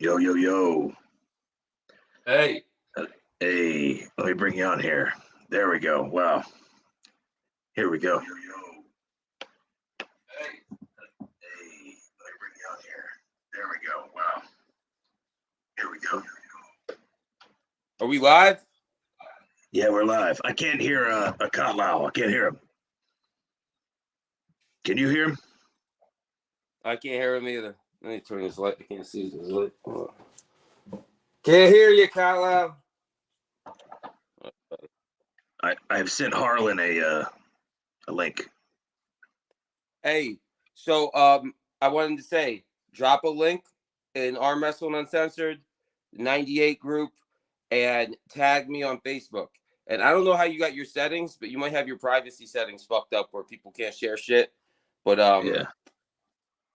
Yo, yo, yo. Hey. Hey, let me bring you on here. There we go. Wow. Here we go. Hey, let me bring you on here. There we go. Wow. Here we go. Are we live? Yeah, we're live. I can't hear a Kotlau. I can't hear him. Can you hear him? I can't hear him either. Let me turn this light. I can't see this light. Can't hear you, Kyle. I've sent Harlan a link. Hey, so I wanted to say, drop a link in Arm Wrestling Uncensored, 98 group, and tag me on Facebook. And I don't know how you got your settings, but you might have your privacy settings fucked up where people can't share shit. But yeah,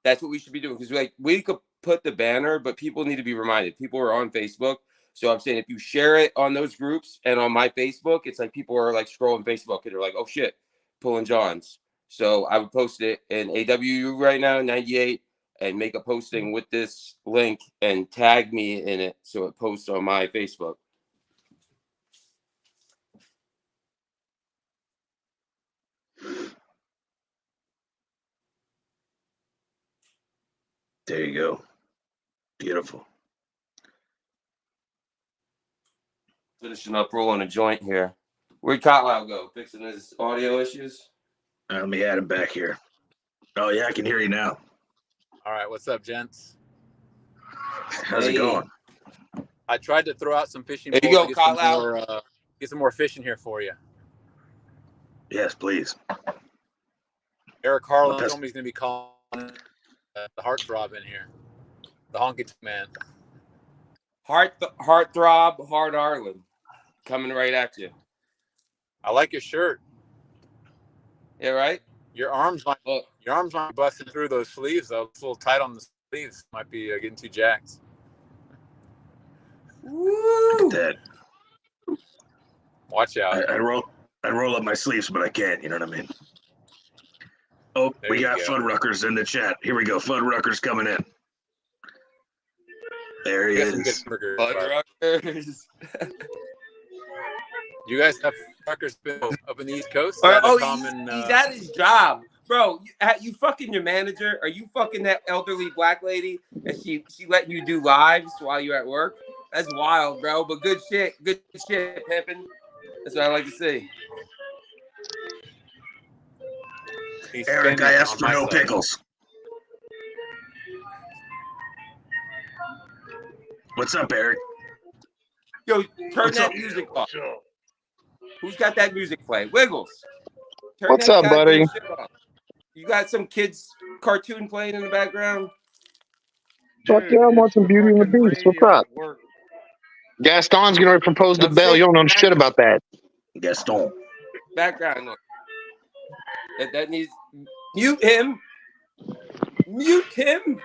that's what we should be doing, because we could put the banner, but people need to be reminded. People are on Facebook. So I'm saying if you share it on those groups and on my Facebook, it's like people are like scrolling Facebook and they're like, oh shit, pulling Jawn's. So I would post it in AWU right now, 98, and make a posting with this link and tag me in it so it posts on my Facebook. there you go. Beautiful. Finishing up rolling a joint here. Where'd Kotlau go? Fixing his audio issues? Let me add him back here. Oh, yeah, I can hear you now. All right, what's up, gents? How's it going? I tried to throw out some fishing There you poles go, to get some more fishing here for you. Yes, please. Eric Harlan told me he's going to be calling the heartthrob in here. The honky man. Heartthrob, Hard Arlen. Coming right at you. I like your shirt. Yeah, right? Your arms might be busting through those sleeves, though. It's a little tight on the sleeves. Might be getting too jacked. Woo! Look at that. Watch out. I roll up my sleeves, but I can't. You know what I mean? Oh, There we got go. Fuddruckers in the chat. Here we go. Fuddruckers coming in. There he is. Fuddruckers. You guys have fuckers up in the East Coast? He's at his job. Bro, you fucking your manager? Are you fucking that elderly black lady and she letting you do lives while you're at work? That's wild, bro. But good shit, pimping. That's what I like to see. Eric, I asked for no pickles. What's up, Eric? Yo, turn that music off. Who's got that music playing? Wiggles. What's up, buddy? You got some kids' cartoon playing in the background? Fuck yeah, I'm watching Beauty and the Beast. What's up? Gaston's going to propose to Belle. You don't know shit about that. Gaston. Background noise. That needs... Mute him. Mute him.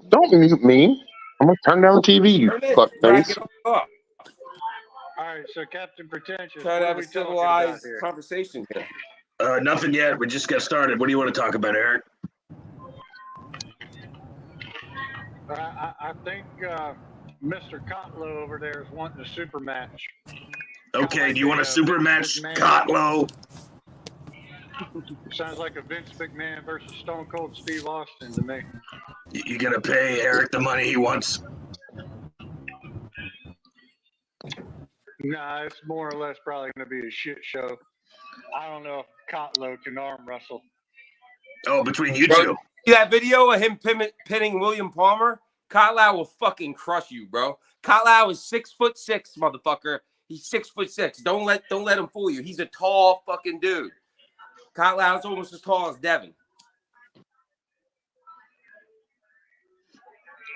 Don't mute me. I'm going to turn down the TV, you fuckface. All right, so Captain Pretentious, trying to have a civilized conversation here. Nothing yet. We just got started. What do you want to talk about, Eric? I think Mr. Kotlow over there is wanting a super match. Okay, do you want a super match, Kotlow? Sounds like a Vince McMahon versus Stone Cold Steve Austin to me. You gonna pay Eric the money he wants? Nah, it's more or less probably going to be a shit show. I don't know if Kotlow can arm wrestle. Oh, between you two. See that video of him pinning William Palmer? Kotlow will fucking crush you, bro. Kotlow is 6'6", motherfucker. He's 6'6". Don't let him fool you. He's a tall fucking dude. Kotlow's almost as tall as Devin.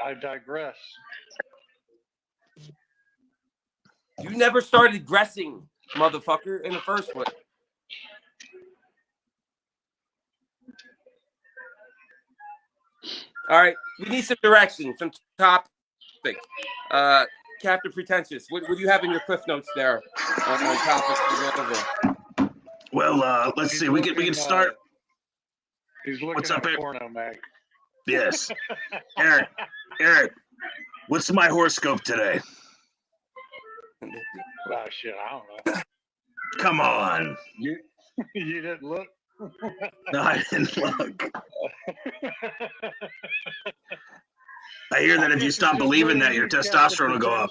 I digress. You never started dressing, motherfucker, in the first place. All right, we need some direction, some topic. Captain Pretentious, what do you have in your cliff notes there on topics to go over? Well, let's see. We can start. He's looking What's at up, Eric? porno mag. Yes, Eric. What's my horoscope today? Oh shit, I don't know. Come on. You didn't look. No, I didn't look. I hear that if you stop believing that, your testosterone will go up.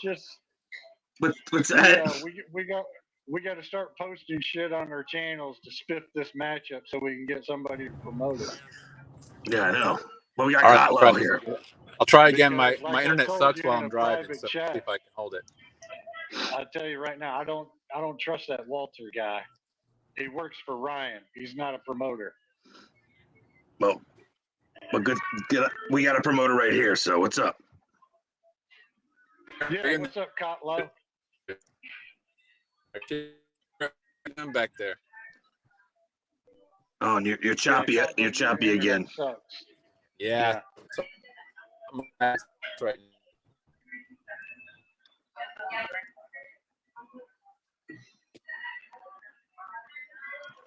What's that? Yeah, we got to start posting shit on our channels to spiff this matchup so we can get somebody to promote it. Yeah, I know. Well, we got All right, Kotlow here. I'll try again. Because, My like I internet told sucks you while in I'm a driving, private so chat, see if I can hold it. I tell you right now, I don't trust that Walter guy. He works for Ryan. He's not a promoter. Well, good. We got a promoter right here. So what's up? Yeah, what's up, Kotlow? I'm back there. Oh, and you're choppy. Yeah, You're choppy your again. internet sucks. Yeah. So, that's right.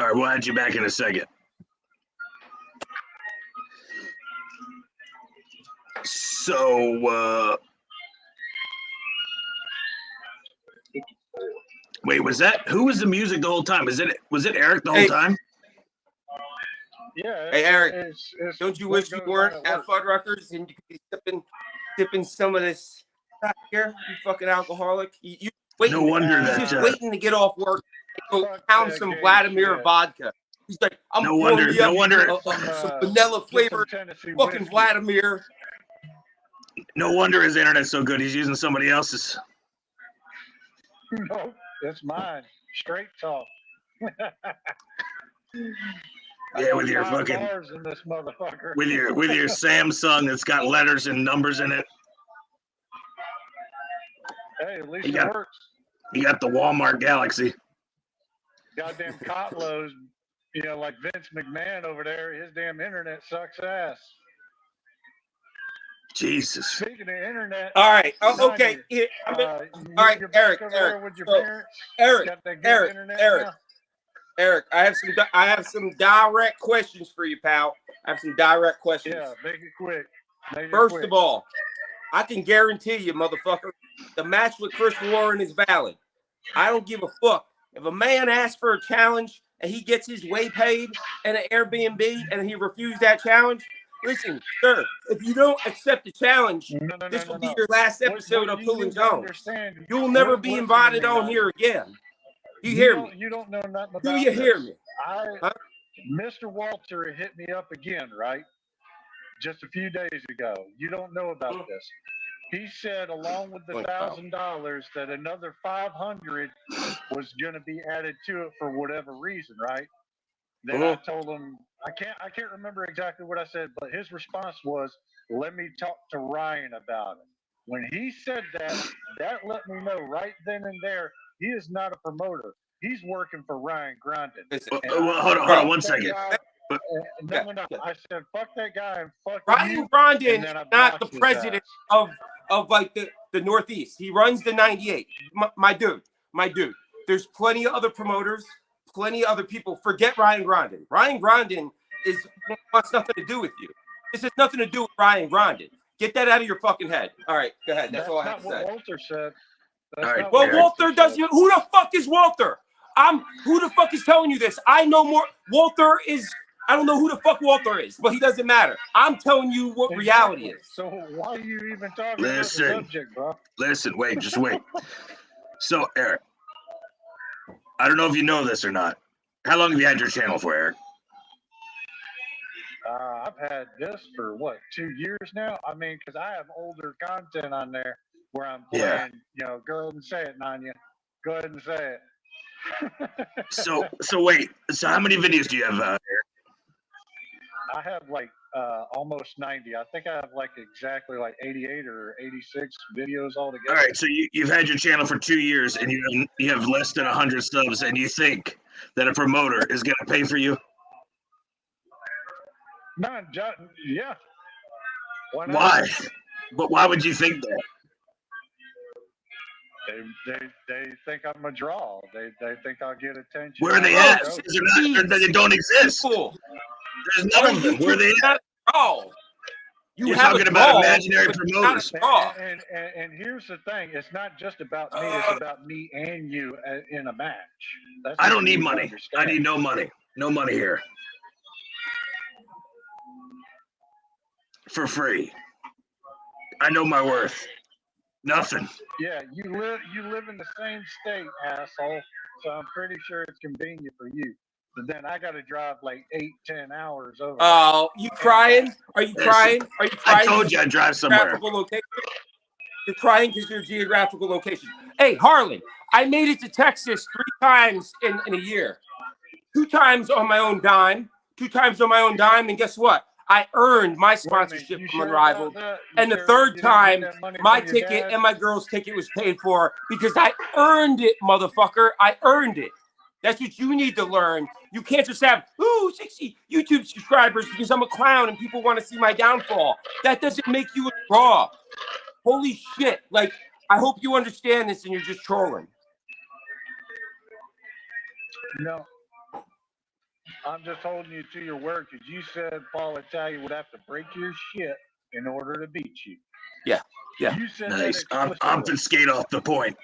All right, we'll add you back in a second. So, wait, who was the music the whole time? Was it Eric the whole time? Yeah. Hey, Eric, it's don't you what wish you goes weren't on at work. Fuddruckers and you could be sipping some of this crap here? You fucking alcoholic. You waiting? No wonder he's that. just waiting to get off work and go Fuck pound that some gay Vladimir shit. vodka. He's like, I'm No pouring wonder. me No up wonder. some vanilla Get some flavored Tennessee fucking whiskey. Vladimir. No wonder his internet's so good. He's using somebody else's. No, it's mine. Straight talk. Yeah, with your $5 fucking in this motherfucker. with your Samsung that's got letters and numbers in it. Hey, at least You it got- works. You got the Walmart Galaxy. Goddamn Kotlow's, like Vince McMahon over there, his damn internet sucks ass. Jesus. Speaking of internet, All right. Oh, Sonya, okay. Here, all right, you're Eric, back over there with your so, parents. Eric, Got that good internet now? Eric, I have some direct questions for you, pal. I have some direct questions. Yeah, make it quick. First of all, I can guarantee you, motherfucker, the match with Chris Warren is valid. I don't give a fuck. If a man asks for a challenge and he gets his way paid and an Airbnb and he refused that challenge, listen, sir, if you don't accept the challenge, this will be your last episode of Pulling Jones. You'll never be invited on here again. You hear me? You don't know nothing about Do you hear this. me? Mr. Walter hit me up again, right? Just a few days ago. You don't know about this. He said, along with the $1,000, that another $500 was going to be added to it for whatever reason, right? Then I told him, I can't remember exactly what I said, but his response was, "Let me talk to Ryan about it." When he said that, that let me know right then and there he is not a promoter. He's working for Ryan Grondin. Hold on 1 second. No. I said, fuck that guy and fuck Ryan you. Grondin is not the president of like the Northeast. He runs the 98. My dude. There's plenty of other promoters, plenty of other people. Forget Ryan Grondin. Ryan Grondin wants nothing to do with you. This has nothing to do with Ryan Grondin. Get that out of your fucking head. All right, go ahead. That's all I have to say. That's not what Walter said. All right. Well, Walter doesn't. Who the fuck is Walter? Who the fuck is telling you this? I know more. Walter is. I don't know who the fuck Walter is, but he doesn't matter. I'm telling you what reality is. So why are you even talking about the subject, bro? Listen, wait, just wait. So, Eric, I don't know if you know this or not. How long have you had your channel for, Eric? I've had this for 2 years now? I mean, because I have older content on there where I'm playing, go ahead and say it, Nanya. Go ahead and say it. So wait. So how many videos do you have, Eric? I have almost 90. I think I have exactly 88 or 86 videos altogether. All right. So you've had your channel for 2 years and you have less than 100 subs, and you think that a promoter is going to pay for you? Yeah. Why not? Why? But why would you think that? They think I'm a draw. They think I'll get attention. Where are they at? They don't exist. There's none of them. Where are they at? Oh, You're talking about imaginary promoters. And here's the thing: it's not just about me; it's about me and you in a match. I don't need money. I need no money. No money here. For free. I know my worth. Nothing. Yeah, you live in the same state, asshole. So I'm pretty sure it's convenient for you. But then I got to drive like 8-10 hours over. Oh, you crying? Are you crying? Are you crying? I told you I'd drive somewhere. You're crying because your geographical location. Hey, Harlan, I made it to Texas 3 times in a year. 2 times on my own dime. 2 times on my own dime, and guess what? I earned my sponsorship from Unrivaled. And the 3rd time, my ticket and my girl's ticket was paid for because I earned it, motherfucker. I earned it. That's what you need to learn. You can't just have, 60 YouTube subscribers because I'm a clown and people want to see my downfall. That doesn't make you a draw. Holy shit. Like, I hope you understand this and you're just trolling. No. I'm just holding you to your word because you said Paul Italia would have to break your shit in order to beat you. Yeah. You said nice. Obfuscate off the point.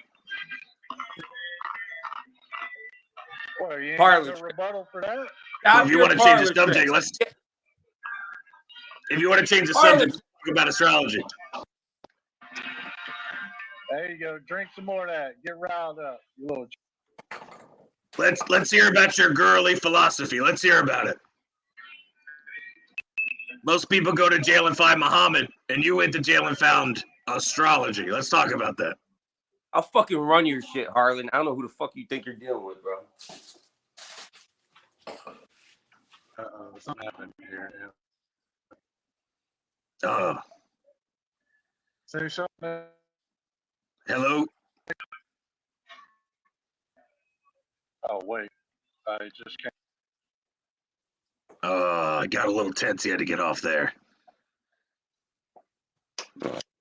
Well, you ain't got no rebuttal for that? Well, if you want to change the subject, if you want to change the subject, talk about astrology. There you go. Drink some more of that. Get riled up, you little. Let's hear about your girly philosophy. Let's hear about it. Most people go to jail and find Muhammad, and you went to jail and found astrology. Let's talk about that. I'll fucking run your shit, Harlan. I don't know who the fuck you think you're dealing with, bro. Something happened here. Say something. Hello? Oh, wait. I just can't. I got a little tense. He had to get off there.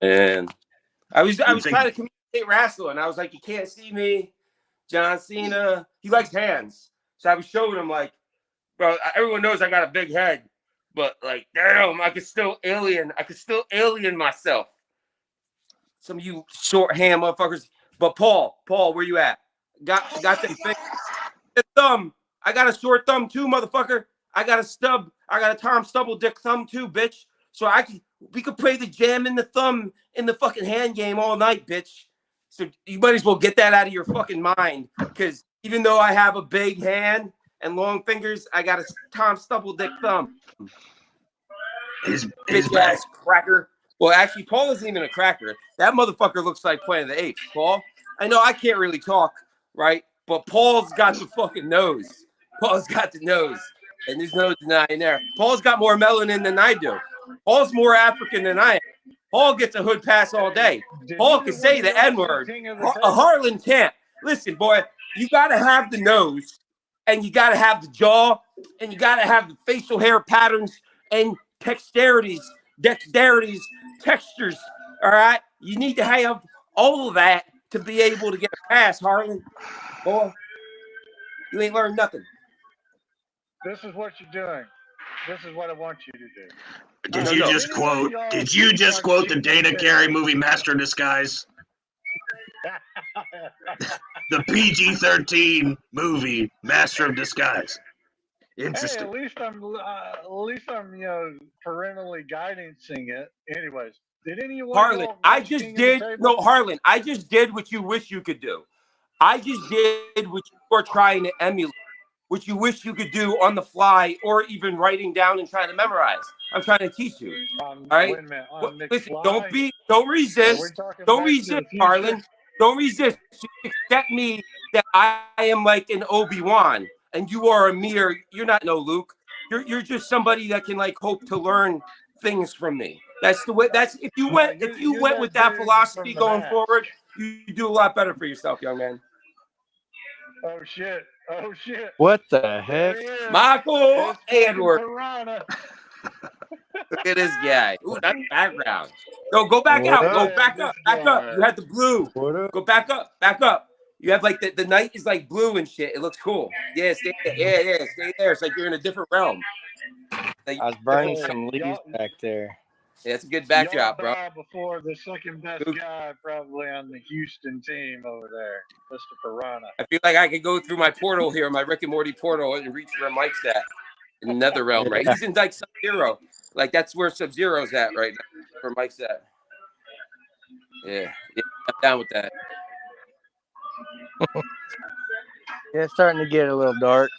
And I was trying to communicate wrestling. I was like, you can't see me. John Cena, he likes hands. So I was showing him like, bro, everyone knows I got a big head, but like, damn, I could still alien myself. Some of you short hand motherfuckers. But Paul, where you at? Got them fingers. Thumb. I got a short thumb too, motherfucker. I got a stub. I got a Tom Stubble dick thumb too, bitch. So we could play the jam in the thumb in the fucking hand game all night, bitch. So you might as well get that out of your fucking mind. Because even though I have a big hand and long fingers, I got a Tom Stubble dick thumb. His bitch ass cracker. Well, actually, Paul isn't even a cracker. That motherfucker looks like Planet of the Apes, Paul. I know I can't really talk, right? But Paul's got the fucking nose. Paul's got the nose. And there's no denying there. Paul's got more melanin than I do. Paul's more African than I am. Paul gets a hood pass all day. Paul can say the N-word. A Harlan can't. Listen, boy, you got to have the nose, and you got to have the jaw, and you got to have the facial hair patterns and dexterities, textures, all right? You need to have all of that to be able to get a pass, Harlan. Boy, you ain't learned nothing. This is what you're doing. This is what I want you to do. Did you just quote the Dana Carey movie Master of Disguise? The PG-13 movie Master of Disguise. Interesting. Hey, at least I'm parentally guidancing it. Anyways, did anyone Harlan, I just did what you wish you could do. I just did what you are trying to emulate, which you wish you could do on the fly or even writing down and trying to memorize. I'm trying to teach you. All right? Listen, don't resist. Don't resist, Harlan. Don't resist. Accept me that I am like an Obi-Wan and you are you're not no Luke. You're just somebody that can like hope to learn things from me. That's the way. If you went with that philosophy going forward, you do a lot better for yourself, young man. Oh shit. What the heck? Michael Edward. Look at this guy. Ooh, that's background. No, go back out. Go back up. Back up. You had the blue. Go back up. Back up. You have like the night is like blue and shit. It looks cool. Yeah, stay there. Yeah, stay there. It's like you're in a different realm. Like, I was burning some leaves back there. Yeah, it's a good backdrop, bro. Before the second best guy probably on the Houston team over there, Mr. Piranha. I feel like I could go through my portal here, my Rick and Morty portal, and reach where Mike's at in the nether realm, right? He's in like Sub-Zero. Like that's where Sub-Zero's at right now, where Mike's at. Yeah, I'm down with that. Yeah, it's starting to get a little dark.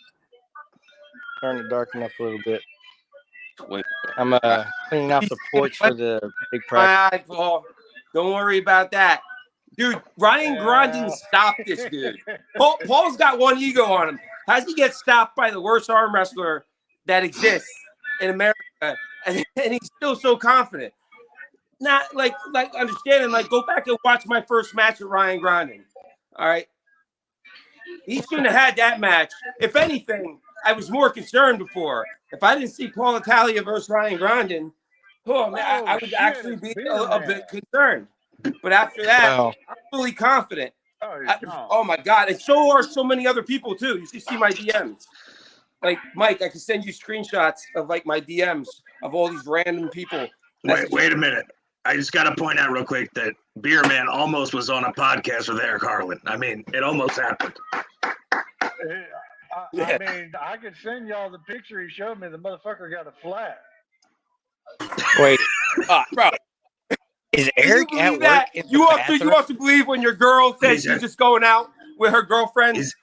Starting to darken up a little bit. I'm cleaning out the porch for the big practice. All right, Paul. Don't worry about that. Dude, Ryan Grandin stopped this dude. Paul's got one ego on him. How's he get stopped by the worst arm wrestler that exists in America? And he's still so confident. Not like understanding, like go back and watch my first match with Ryan Grandin. All right. He shouldn't have had that match. If anything, I was more concerned before. If I didn't see Paul Italia versus Ryan Grandin, I would actually be a bit concerned. But after that, I'm fully confident. Oh my God. And so are so many other people too. You should see my DMs. Like Mike, I can send you screenshots of like my DMs of all these random people. Wait a minute. I just got to point out real quick that Beer Man almost was on a podcast with Eric Harlan. I mean, it almost happened. I mean, I could send y'all the picture he showed me. The motherfucker got a flat. Wait, bro. Is Eric at work? You also believe when your girl says she's just going out with her girlfriends,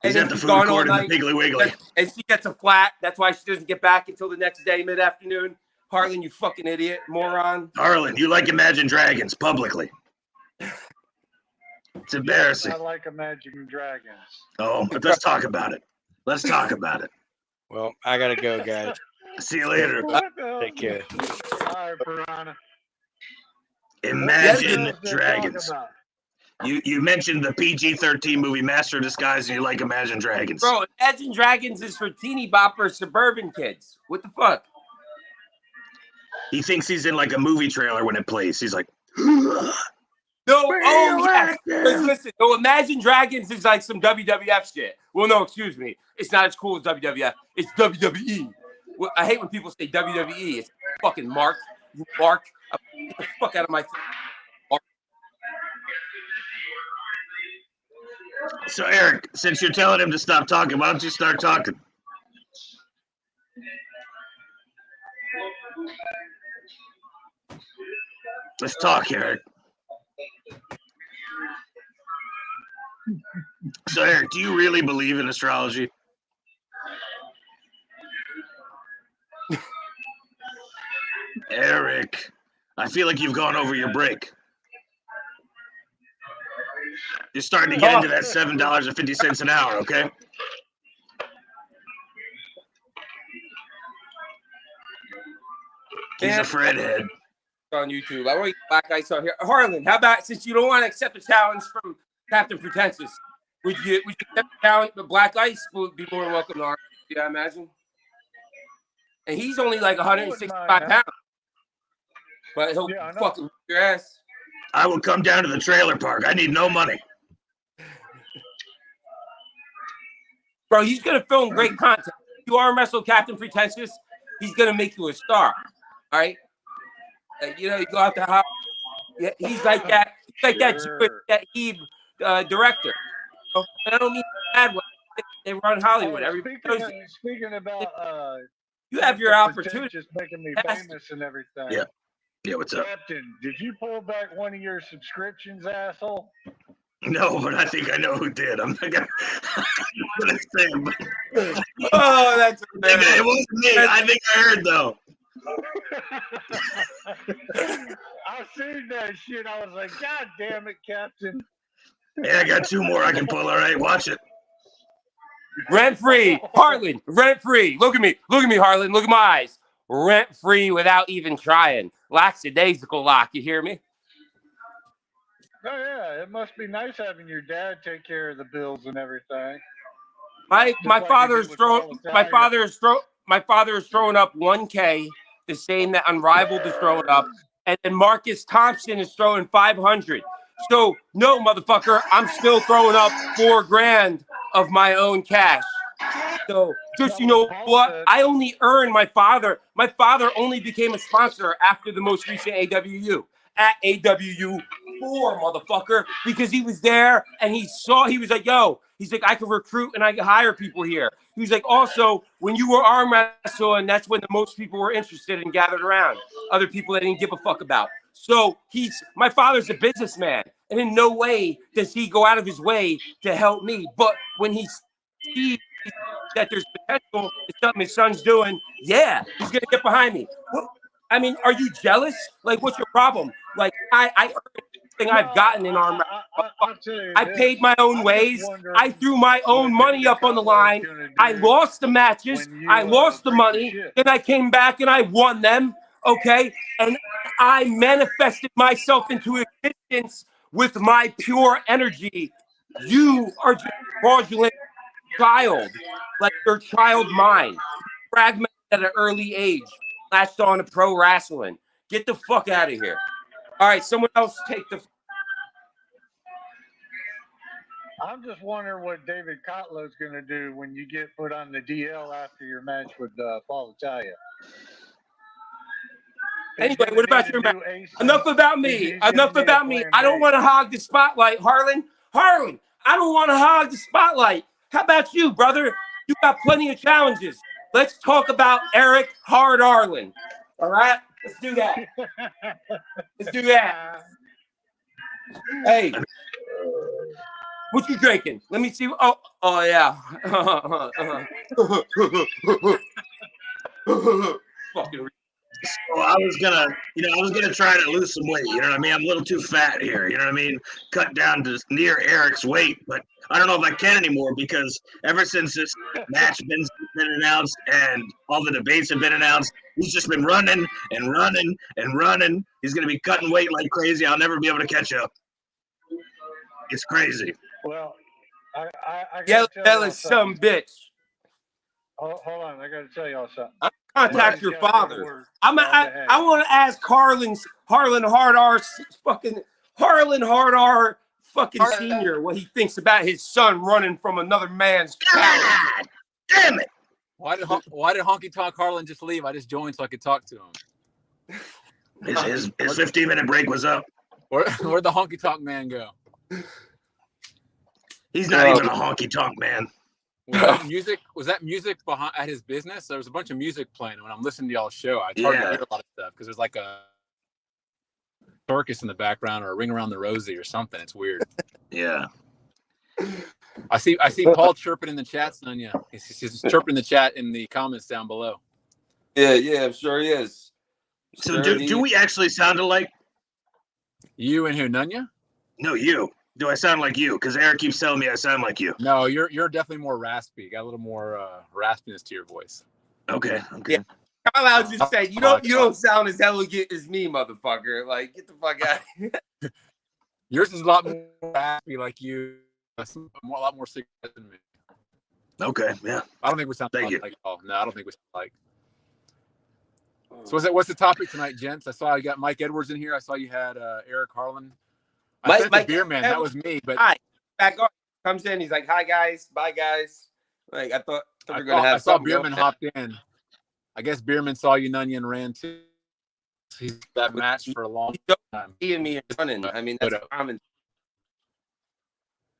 he's at the food court in the Piggly Wiggly, and she gets a flat. That's why she doesn't get back until the next day, mid-afternoon. Harlan, you fucking idiot, moron. Harlan, you like Imagine Dragons publicly. It's embarrassing. Yes, I like Imagine Dragons. Oh, but let's talk about it. Let's talk about it. Well, I gotta go, guys. See you later. Take care. All right, Piranha. Imagine Dragons. You mentioned the PG-13 movie Master of Disguise, and you like Imagine Dragons. Bro, Imagine Dragons is for teeny bopper suburban kids. What the fuck? He thinks he's in like a movie trailer when it plays. He's like, no, yes. Listen, no, Imagine Dragons is like some WWF shit. Well, no, excuse me. It's not as cool as WWF. It's WWE. Well, I hate when people say WWE. It's fucking Mark. You Mark. Get the fuck out of my Mark. So, Eric, since you're telling him to stop talking, why don't you start talking? Let's talk, Eric. So, Eric, do you really believe in astrology? Eric, I feel like you've gone over your break. You're starting to get into that $7.50 an hour, okay? He's a Fredhead. On YouTube. I want to get black ice on here. Harlan, how about, since you don't want to accept a challenge from Captain Pretentious, would you accept a challenge with black ice? Would be more than welcome to Harlan, I imagine. And he's only like 165 pounds. But he'll fucking whip your ass. I will come down to the trailer park. I need no money. Bro, he's going to film great content. If you arm wrestle Captain Pretentious, he's going to make you a star. All right? You go out the house. Yeah, he's like that. He's like that Heeb director. And I don't mean bad way. They run Hollywood. Speaking about you have your opportunity. Just making me famous and everything. Yeah. Yeah, what's up? Captain, did you pull back one of your subscriptions, asshole? No, but I think I know who did. I'm not gonna say it. But oh, that's it wasn't me. I think I heard though. I seen that shit. I was like, God damn it, Captain. Yeah, I got two more I can pull. All right, watch it. Rent free, Harlan. Rent free. Look at me, Harlan. Look at my eyes. Rent free without even trying. Lackadaisical lock. You hear me? Oh yeah, it must be nice having your dad take care of the bills and everything. My father is throwing up $1K, the same that Unrivaled is throwing up, and then Marcus Thompson is throwing 500. So no, motherfucker, I'm still throwing up $4,000 of my own cash. So just, you No, know Paul what? said- I only earned my father only became a sponsor after the most recent AWU at AWU 4, motherfucker, because he was there and he was like, yo, he's like, I can recruit and I can hire people here. He was like, also, when you were arm wrestling, that's when the most people were interested and gathered around. Other people that didn't give a fuck about. So my father's a businessman, and in no way does he go out of his way to help me. But when he sees that there's potential in something his son's doing, yeah, he's gonna get behind me. I mean, are you jealous? Like, what's your problem? Like, I earned everything I've gotten in arm wrestling. I paid my own ways. I threw my own money up on the line. I lost the matches. I lost the money. Then I came back and I won them. Okay. And I manifested myself into existence with my pure energy. You are just fraudulent child, like your child mind. Fragmented at an early age. Latched on to pro wrestling. Get the fuck out of here. All right, someone else take the. I'm just wondering what David Kotlow's going to do when you get put on the DL after your match with Paul Italia. Anyway, what about your match? Enough about me. Enough about me. I don't want to hog the spotlight, Harlan. Harlan, I don't want to hog the spotlight. How about you, brother? You got plenty of challenges. Let's talk about Eric Hard Arlen. All right? Let's do that. Let's do that. Hey. What you drinking? Let me see. Oh yeah. Fucking. So I was gonna try to lose some weight. You know what I mean? I'm a little too fat here. You know what I mean? Cut down to near Eric's weight, but I don't know if I can anymore because ever since this match been announced and all the debates have been announced, he's just been running and running and running. He's gonna be cutting weight like crazy. I'll never be able to catch up. It's crazy. Well, I Yeah, gotta tell us some bitch. Hold on, I got to tell y'all something. Contact your father. I want to ask Harlan Hard R fucking senior what he thinks about his son running from another man's God damn it! Why did Honky Tonk Harlan just leave? I just joined so I could talk to him. His 15-minute break was up. Where'd the Honky Tonk man go? He's not even a honky tonk man. Was that music behind at his business? There was a bunch of music playing when I'm listening to y'all's show. It's hard to hear a lot of stuff because there's like a circus in the background or a ring around the rosy or something. It's weird. Yeah. I see Paul chirping in the chat, Sonia. He's chirping in the chat in the comments down below. Yeah, I'm sure he is. So do we actually sound alike? You and who, Nunya? No, you. Do I sound like you? Because Eric keeps telling me I sound like you. No, you're definitely more raspy. You got a little more raspiness to your voice. Okay. Yeah. Carlisle just said you don't sound as elegant as me, motherfucker. Like, get the fuck out of here. Yours is a lot more raspy, like you. A lot more cigarette than me. Okay, yeah. I don't think we sound like all. No, I don't think we sound like. So what's the topic tonight, gents? I saw you got Mike Edwards in here. I saw you had Eric Harlan. I said the beer man. That was me. But hi, back on. Comes in. He's like, "Hi guys, bye guys." Like I thought we were gonna have. I saw Beerman hopped in. I guess Beerman saw you, Nunya, and ran too. He's that match for a long time. He and me are running. I mean, that's common.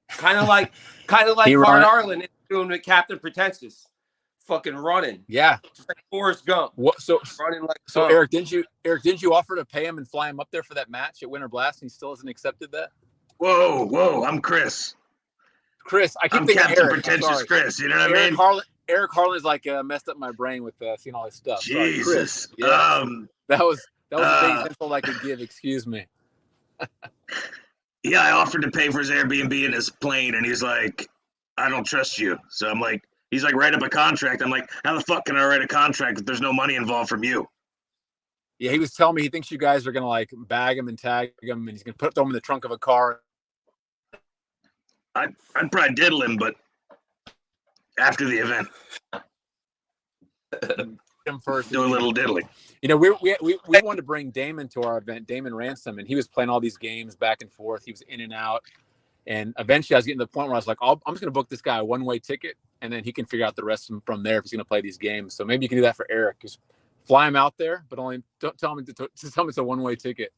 Kind of like Hard Arlen doing with Captain Pretentious, fucking running. Yeah, just like Forrest Gump. Running like Eric, didn't you offer to pay him and fly him up there for that match at Winter Blast, and he still hasn't accepted that? Whoa! I'm Chris. I keep thinking Captain Eric. Pretentious Chris. You know what I mean? Eric Harlan is like messed up my brain with seeing all this stuff. Jesus. Sorry, yeah. That was the biggest insult I could give. Excuse me. Yeah, I offered to pay for his Airbnb and his plane, and he's like, "I don't trust you." So I'm like, he's like, "Write up a contract." I'm like, "How the fuck can I write a contract if there's no money involved from you?" Yeah, he was telling me he thinks you guys are gonna like bag him and tag him, and he's gonna throw him in the trunk of a car. I'd probably diddle him, but after the event, him first. Do a little diddling. You know, we wanted to bring Damon to our event, Damon Ransom, and he was playing all these games back and forth. He was in and out, and eventually I was getting to the point where I was like, I'm just gonna book this guy a one-way ticket, and then he can figure out the rest from there if he's going to play these games. So maybe you can do that for Eric. Just fly him out there, but only don't tell him to tell him it's a one-way ticket.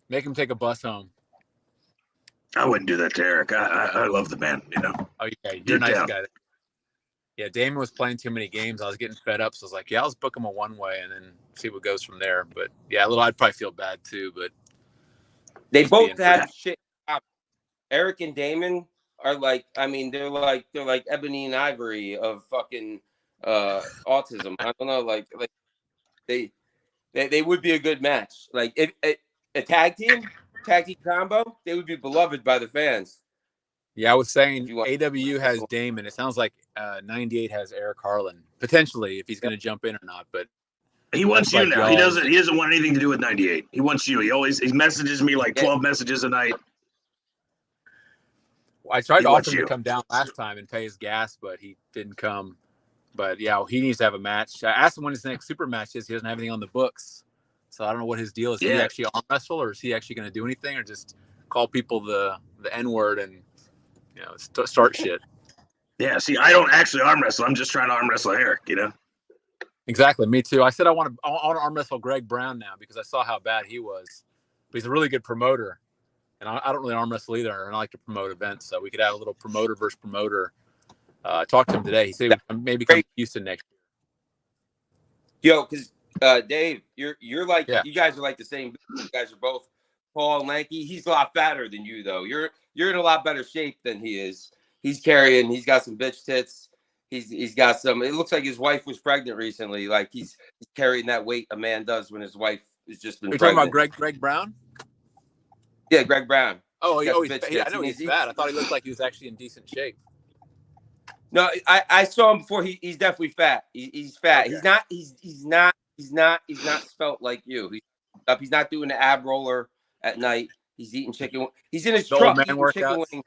Make him take a bus home. I wouldn't do that to Eric. I love the man, you know. Oh yeah, you're a nice guy. Yeah, Damon was playing too many games. I was getting fed up, so I was like, yeah, let's book him a one-way and then see what goes from there. But yeah, I'd probably feel bad too. But they both have shit. Eric and Damon are like, I mean, they're like ebony and ivory of fucking autism. I don't know, like they would be a good match. Like if a tag team combo, they would be beloved by the fans. Yeah, I was saying AW has Damon. It sounds like 98 has Eric Harlan potentially if he's going to jump in or not. But he wants you now. He doesn't want anything to do with 98. He wants you. He messages me like 12 messages a night. I tried to offer him to come down last time and pay his gas, but he didn't come. But yeah, he needs to have a match. I asked him when his next super match is. He doesn't have anything on the books, so I don't know what his deal is. Is he actually arm wrestle, or is he actually going to do anything, or just call people the N-word and start shit? Yeah, see, I don't actually arm wrestle. I'm just trying to arm wrestle Eric, you know? Exactly, me too. I said I want to arm wrestle Greg Brown now because I saw how bad he was. But he's a really good promoter, and I don't really arm wrestle either, and I like to promote events, so we could have a little promoter versus promoter. I talked to him today. He said he would maybe come to Houston next year. Yo, because Dave, you're like you guys are like the same. You guys are both tall and lanky. He's a lot fatter than you, though. You're in a lot better shape than he is. He's got some bitch tits. He's got some. It looks like his wife was pregnant recently. Like he's carrying that weight a man does when his wife has just been. You're pregnant. talking about Greg Brown? Yeah, Greg Brown. Oh, I know he's fat. I thought he looked like he was actually in decent shape. No, I saw him before. He's definitely fat. He's fat. Okay. He's not spelt like you. He's not doing the ab roller at night. He's eating chicken. He's in his truck eating chicken wings.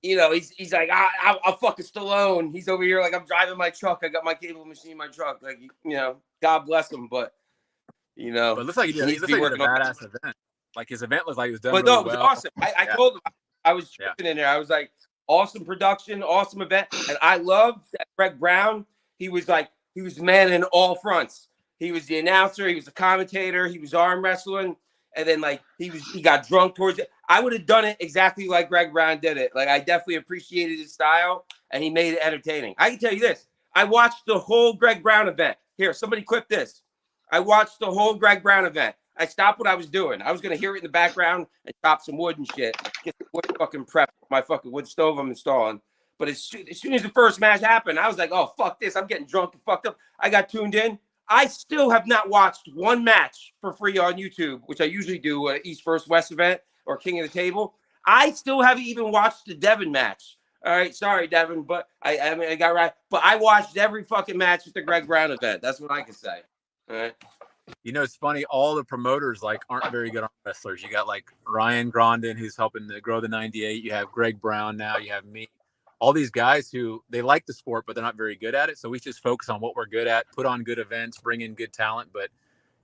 He's like, I'll fucking Stallone. He's over here like, I'm driving my truck. I got my cable machine in my truck. Like, God bless him. But, But it looks like he looks like he had a badass event. Like his event looked like it was done it was awesome. I told him, I was tripping in there. I was like, awesome production, awesome event. And I loved that Greg Brown. He was the man in all fronts. He was the announcer. He was the commentator. He was arm wrestling. And then he got drunk towards it. I would have done it exactly like Greg Brown did it. Like I definitely appreciated his style and he made it entertaining. I can tell you this. I watched the whole Greg Brown event. Here, somebody clip this. I watched the whole Greg Brown event. I stopped what I was doing. I was going to hear it in the background and chop some wood and shit. Get the wood fucking prep, my fucking wood stove I'm installing. But as soon as the first match happened, I was like, oh, fuck this. I'm getting drunk and fucked up. I got tuned in. I still have not watched one match for free on YouTube, which I usually do, East vs. West event or King of the Table. I still haven't even watched the Devin match. All right, sorry, Devin, but I got right. But I watched every fucking match at the Greg Brown event. That's what I can say. All right. It's funny. All the promoters aren't very good arm wrestlers. You got Ryan Grondin, who's helping to grow the 98. You have Greg Brown now. You have me. All these guys who they like the sport, but they're not very good at it. So we just focus on what we're good at, put on good events, bring in good talent. But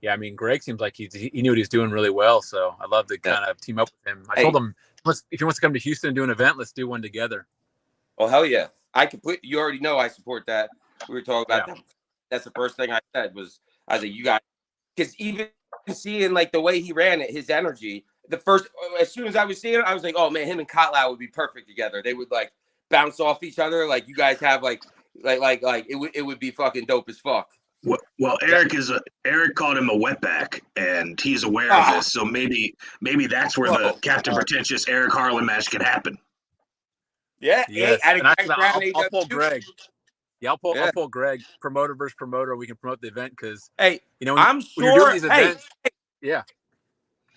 yeah, I mean, Greg seems like he knew what he's doing really well. So I love to kind of team up with him. I told him if he wants to come to Houston and do an event, let's do one together. Oh hell yeah! You already know I support that. We were talking about that. That's the first thing I said was I said you guys. Because even seeing the way he ran it, his energy, as soon as I was seeing it, I was like, oh man, him and Kotlau would be perfect together. They would bounce off each other. Like you guys have it would be fucking dope as fuck. Well, Eric called him a wetback, and he's aware of this. So maybe that's where the Captain Pretentious Eric Harlan match can happen. Yeah, yes. I'll pull Greg. Yeah, I'll pull Greg, promoter versus promoter. We can promote the event because, I'm sure. When you're doing these events,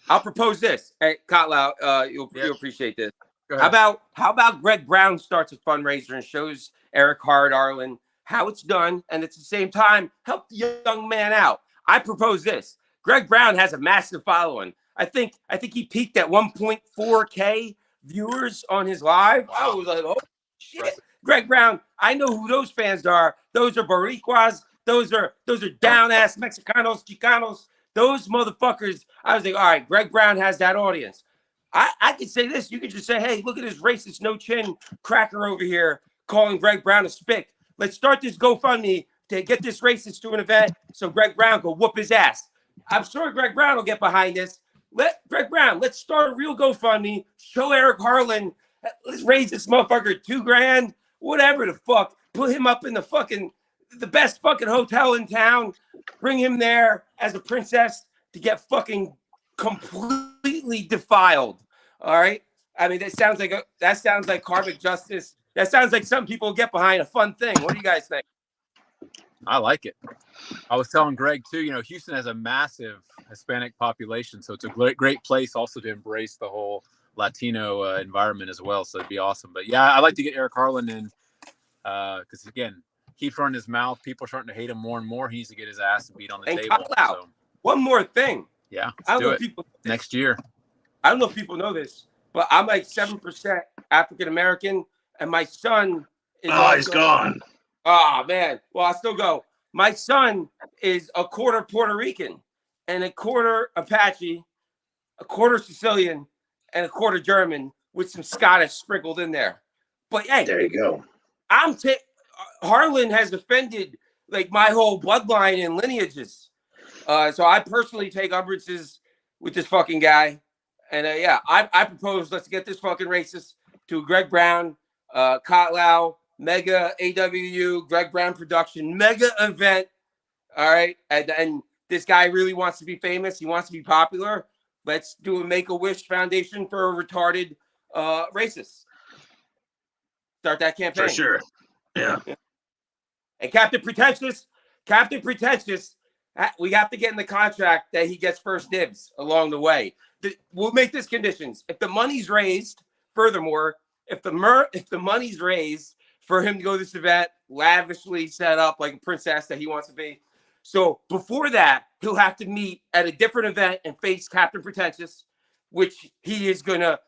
I'll propose this. Hey, Kotlau, you'll appreciate this. How about Greg Brown starts a fundraiser and shows Eric Harlan how it's done, and at the same time help the young man out. I propose this. Greg Brown has a massive following. I think he peaked at 1.4K viewers on his live. Wow. I was like, oh shit. Impressive. Greg Brown, I know who those fans are. Those are Boricuas. Those are down-ass Mexicanos, Chicanos. Those motherfuckers. I was like, all right, Greg Brown has that audience. I could say this. You could just say, hey, look at this racist no-chin cracker over here calling Greg Brown a spick. Let's start this GoFundMe to get this racist to an event so Greg Brown can whoop his ass. I'm sure Greg Brown will get behind this. Let's start a real GoFundMe. Show Eric Harlan. Let's raise this motherfucker $2,000, whatever the fuck. Put him up in the best fucking hotel in town. Bring him there as a princess to get fucking completely defiled. All right. I mean, that sounds like karmic justice. That sounds like some people get behind a fun thing. What do you guys think? I like it. I was telling Greg too, Houston has a massive Hispanic population, so it's a great place also to embrace the whole Latino environment as well. So it'd be awesome. But yeah, I like to get Eric Harlan in because again, keeps running his mouth. People are starting to hate him more and more. He needs to get his ass beat on the table. So. One more thing. Yeah, let's do it. Next year. I don't know if people know this, but I'm like 7% African American, and my son is. Oh, he's gone. Oh man. Well, I'll still go. My son is a quarter Puerto Rican, and a quarter Apache, a quarter Sicilian, and a quarter German with some Scottish sprinkled in there. But hey, there you go. Harlan has offended like my whole bloodline and lineages. So I personally take umbrances with this fucking guy. And I propose let's get this fucking racist to Greg Brown, Kotlau, mega AWU, Greg Brown production, mega event. All right. And this guy really wants to be famous. He wants to be popular. Let's do a Make-A-Wish Foundation for a retarded racist. Start that campaign. For sure. Yeah. And Captain Pretentious, we have to get in the contract that he gets first dibs along the way. We'll make this conditions. If the money's raised, furthermore, if the money's raised for him to go to this event, lavishly set up like a princess that he wants to be. So before that, he'll have to meet at a different event and face Captain Pretentious, which he is gonna,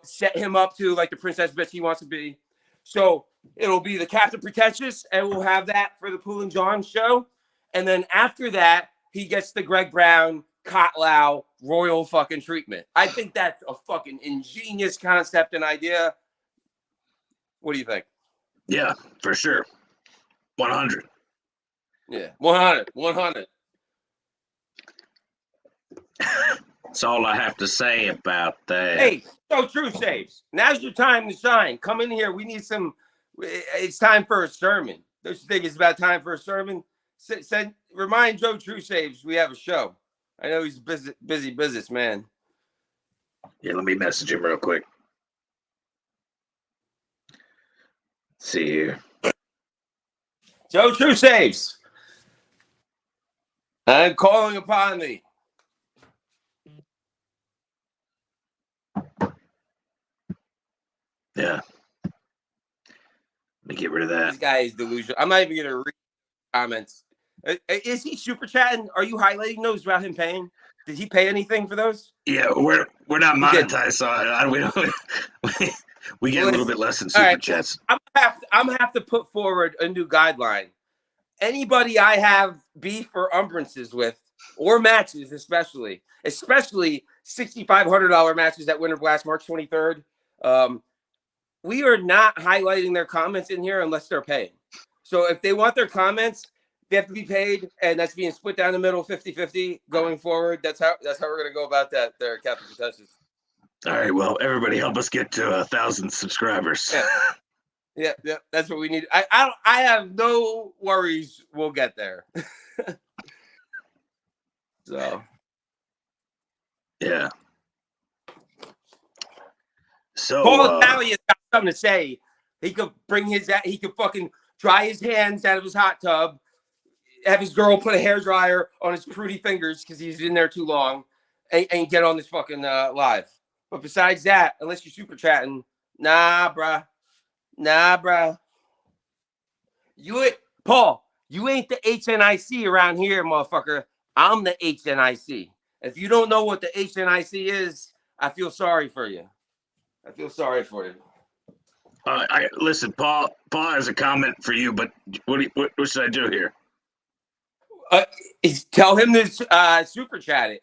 set him up to like the princess bitch he wants to be. So it'll be the Captain Pretentious, and we'll have that for the Pool and Jawn show. And then after that, he gets the Greg Brown, Kotlau, royal fucking treatment. I think that's a fucking ingenious concept and idea. What do you think? Yeah, for sure. 100. Yeah, 100. That's all I have to say about that. Hey, so True Saves. Now's your time to shine. Come in here. We need some. It's time for a sermon. Don't you think it's about time for a sermon? Remind Joe True Saves we have a show. I know he's a busy businessman. Yeah, let me message him real quick. See here. Joe True Saves. I'm calling upon thee. Yeah. Let me get rid of that. This guy is delusional. I'm not even going to read comments. Is he super chatting? Are you highlighting those about him paying? Did he pay anything for those? Yeah, we're not monetized, so we get a little bit less than super chats. I'm gonna have to put forward a new guideline. Anybody I have beef or umbrances with, or matches, especially $6,500 matches at Winter Blast March 23rd. We are not highlighting their comments in here unless they're paying. So if they want their comments, they have to be paid, and that's being split down the middle 50-50 going forward. That's how we're gonna go about that there, Captain Contestants. All right, well, everybody help us get to 1,000 subscribers. Yeah, that's what we need. I have no worries we'll get there. So yeah. So Paul Italia's got something to say. He could he could fucking dry his hands out of his hot tub, have his girl put a hairdryer on his prudy fingers because he's in there too long, and get on this fucking live. But besides that, unless you're super chatting, nah, bruh. Paul, you ain't the HNIC around here, motherfucker. I'm the HNIC. If you don't know what the HNIC is, I feel sorry for you. Listen, Paul has a comment for you, but what should I do here? Tell him to super chat it.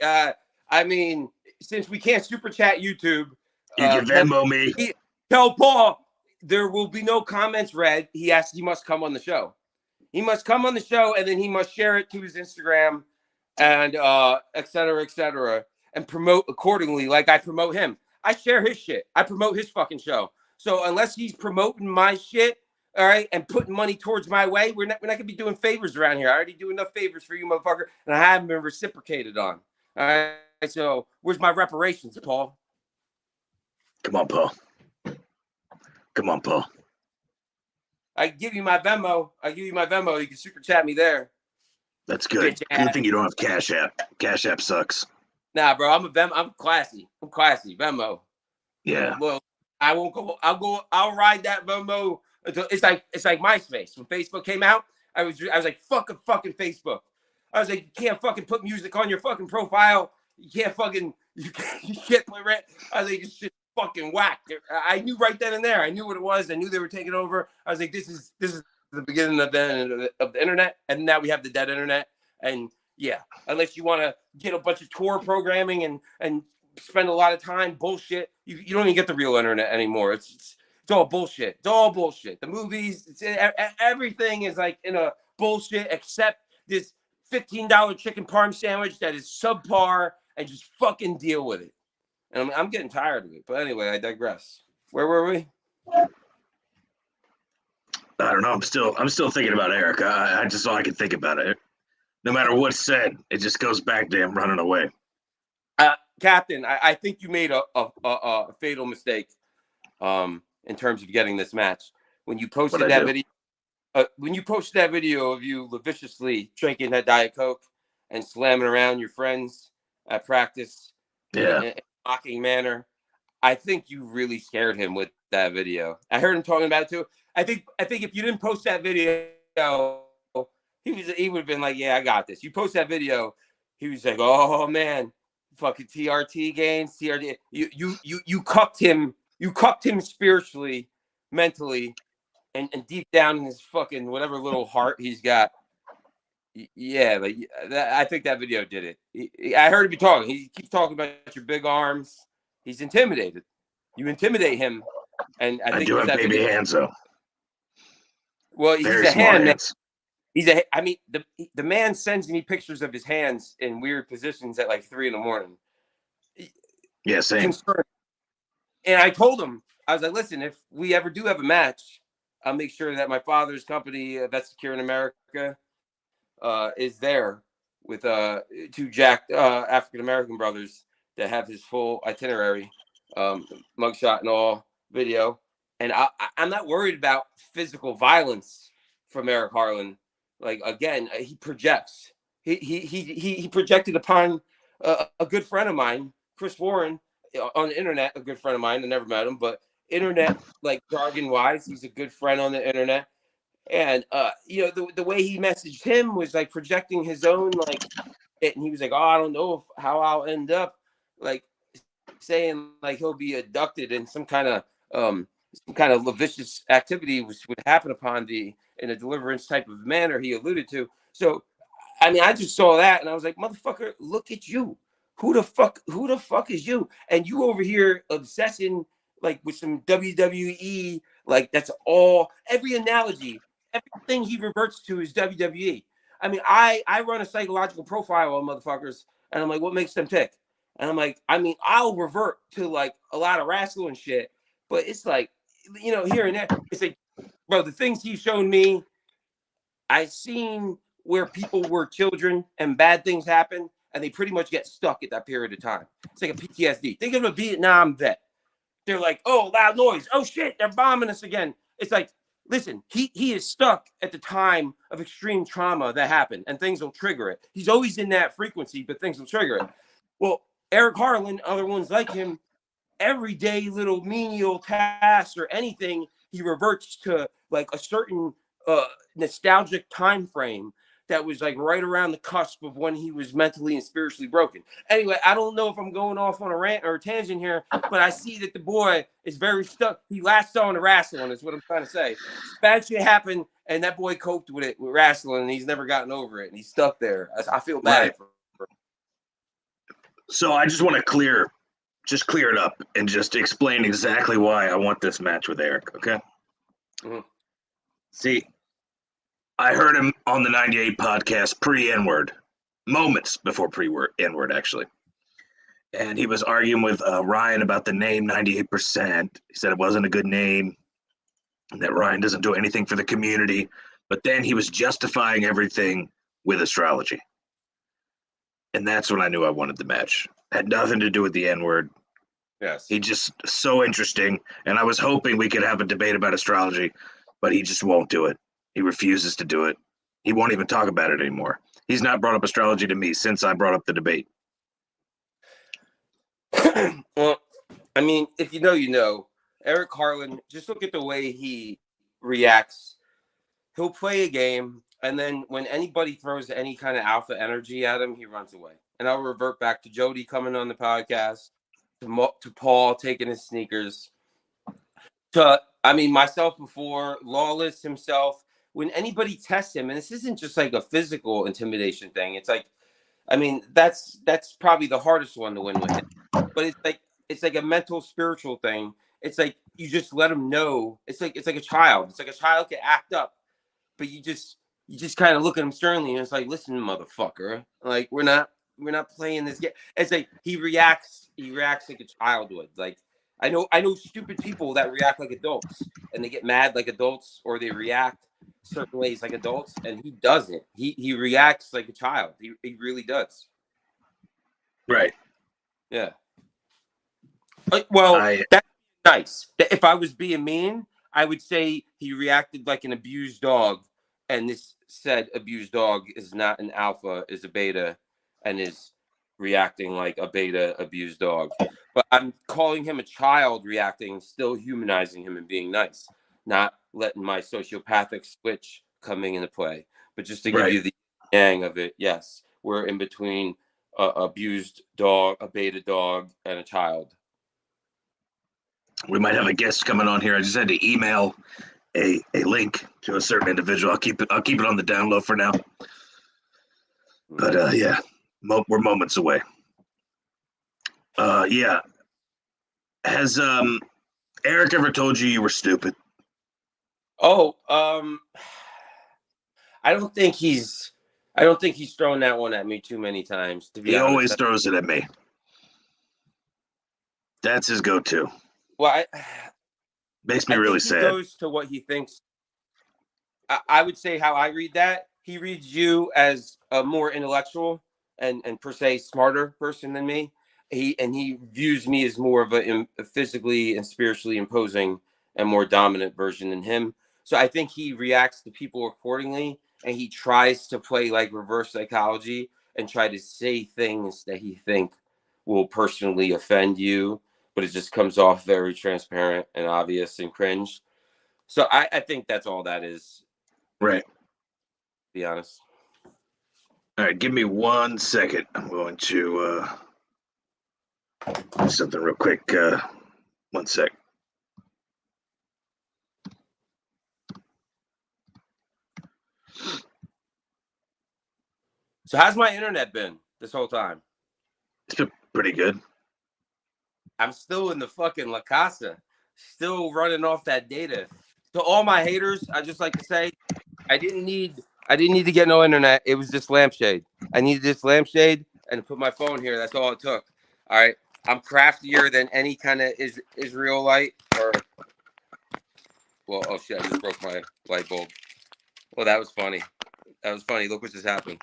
I mean, since we can't super chat YouTube, you can Venmo me. Tell Paul there will be no comments read. He must come on the show. He must come on the show, and then he must share it to his Instagram and et cetera, and promote accordingly like I promote him. I share his shit. I promote his fucking show. So unless he's promoting my shit, all right, and putting money towards my way, we're not gonna be doing favors around here. I already do enough favors for you, motherfucker, and I haven't been reciprocated on. All right, so where's my reparations, Paul? Come on, Paul. Come on, Paul. I give you my Venmo. You can super chat me there. That's good. Good thing you don't have Cash App. Cash App sucks. Nah, bro, I'm classy. I'm classy. Venmo. Yeah. Well, I won't go. I'll ride that Venmo. It's like MySpace. When Facebook came out, I was like, fucking Facebook. I was like, you can't fucking put music on your fucking profile. You can't play rent. I was like, this shit fucking whack. I knew right then and there. I knew what it was. I knew they were taking over. I was like, this is the beginning of the internet, and now we have the dead internet. And yeah, unless you want to get a bunch of tour programming and spend a lot of time bullshit, you don't even get the real internet anymore. It's all bullshit. It's all bullshit. The movies, everything is like in a bullshit except this $15 chicken parm sandwich that is subpar, and just fucking deal with it. And I'm getting tired of it. But anyway, I digress. Where were we? I don't know. I'm still thinking about Eric. I just all I can think about it. No matter what's said, it just goes back to him running away. Captain, I think you made a fatal mistake in terms of getting this match. When you posted that video, of you viciously drinking that Diet Coke and slamming around your friends at practice in a mocking manner, I think you really scared him with that video. I heard him talking about it too. I think if you didn't post that video, he would have been like, yeah, I got this. You post that video, he was like, oh man, fucking TRT gains, TRT. You cucked him spiritually, mentally, and deep down in his fucking whatever little heart he's got. Yeah, but I think that video did it. I heard him talking. He keeps talking about your big arms. He's intimidated. You intimidate him, and I think do have baby hands though. Well, he's Very a hand man. I mean, the man sends me pictures of his hands in weird positions at like 3 a.m. Yeah, same. Concerned. And I told him, I was like, listen, if we ever do have a match, I'll make sure that my father's company, That's Secure in America, is there with 2 jacked African American brothers that have his full itinerary, mugshot and all, video. And I'm not worried about physical violence from Eric Harlan. Like, again, he projects. He projected upon a good friend of mine, Chris Warren, on the internet. A good friend of mine. I never met him, but internet, like jargon wise, he's a good friend on the internet. And the way he messaged him was like projecting his own like it, and he was like, oh, I don't know how I'll end up, like saying like he'll be abducted and some kind of lascivious activity would happen upon in a deliverance type of manner he alluded to. So I mean, I just saw that and I was like, motherfucker, look at you. Who the fuck is you? And you over here obsessing like with some WWE, like that's all, every analogy, everything he reverts to is WWE. I mean, I run a psychological profile on motherfuckers and I'm like, what makes them tick? And I'm like, I mean, I'll revert to like a lot of wrestling and shit, but it's like, here and there, it's like, bro, the things he's shown me, I've seen where people were children and bad things happen and they pretty much get stuck at that period of time. It's like a PTSD. Think of a Vietnam vet. They're like, oh, loud noise. Oh shit, they're bombing us again. It's like, listen, he is stuck at the time of extreme trauma that happened and things will trigger it. He's always in that frequency, but things will trigger it. Well, Eric Harlan, other ones like him, everyday little menial tasks or anything, he reverts to like a certain nostalgic time frame that was like right around the cusp of when he was mentally and spiritually broken. Anyway, I don't know if I'm going off on a rant or a tangent here, but I see that the boy is very stuck. He latched on to wrestling, is what I'm trying to say. Bad shit happened, and that boy coped with it with wrestling, and he's never gotten over it, and he's stuck there. I feel bad for him. So I just want to clear it up and just explain exactly why I want this match with Eric, okay? Mhm. See, I heard him on the 98 podcast pre-N-word, moments before pre-N-word, actually. And he was arguing with Ryan about the name 98%. He said it wasn't a good name, and that Ryan doesn't do anything for the community. But then he was justifying everything with astrology. And that's when I knew I wanted the match. It had nothing to do with the N-word. Yes. He just so interesting. And I was hoping we could have a debate about astrology, but he just won't do it. He refuses to do it. He won't even talk about it anymore. He's not brought up astrology to me since I brought up the debate. Well, I mean, if you know, you know. Eric Carlin, just look at the way he reacts. He'll play a game, and then when anybody throws any kind of alpha energy at him, he runs away. And I'll revert back to Jody coming on the podcast, to Paul taking his sneakers, to, I mean, myself before, Lawless himself. When anybody tests him, and this isn't just like a physical intimidation thing, it's like, I mean, that's probably the hardest one to win with him. But it's like a mental, spiritual thing. It's like you just let him know. It's like a child. It's like a child can act up, but you just kind of look at him sternly, and it's like, listen, motherfucker, like we're not playing this game. It's like he reacts like a child would. Like I know stupid people that react like adults, and they get mad like adults, or they react certain ways like adults, and he doesn't. He reacts like a child. He really does. Right. Yeah. Well, that's nice. If I was being mean, I would say he reacted like an abused dog, and this said abused dog is not an alpha, is a beta, and is reacting like a beta abused dog. But I'm calling him a child reacting, still humanizing him and being nice, not letting my sociopathic switch coming into play. But just to give you the yang of it, yes, we're in between a abused dog, a beta dog, and a child. We might have a guest coming on here. I just had to email a link to a certain individual. I'll keep it on the down low for now. But yeah, we're moments away. Yeah. Has Eric ever told you were stupid? Oh, I don't think he's thrown that one at me too many times, to be honest. He always throws it at me. That's his go-to. Well, makes me really sad. He goes to what he thinks. I would say how I read that. He reads you as a more intellectual and per se smarter person than me. He views me as more of a physically and spiritually imposing and more dominant version than him. So I think he reacts to people accordingly, and he tries to play like reverse psychology and try to say things that he think will personally offend you, but it just comes off very transparent and obvious and cringe. So I think that's all that is. Right. To be honest. All right, give me 1 second. I'm going to do something real quick. 1 sec. So how's my internet been this whole time? It's been pretty good. I'm still in the fucking La Casa, still running off that data. To all my haters, I just like to say, I didn't need to get no internet. It was just lampshade. I needed this lampshade and to put my phone here. That's all it took. All right. I'm craftier than any kind of Israelite or. Well, oh shit! I just broke my light bulb. Well, that was funny. That was funny. Look what just happened.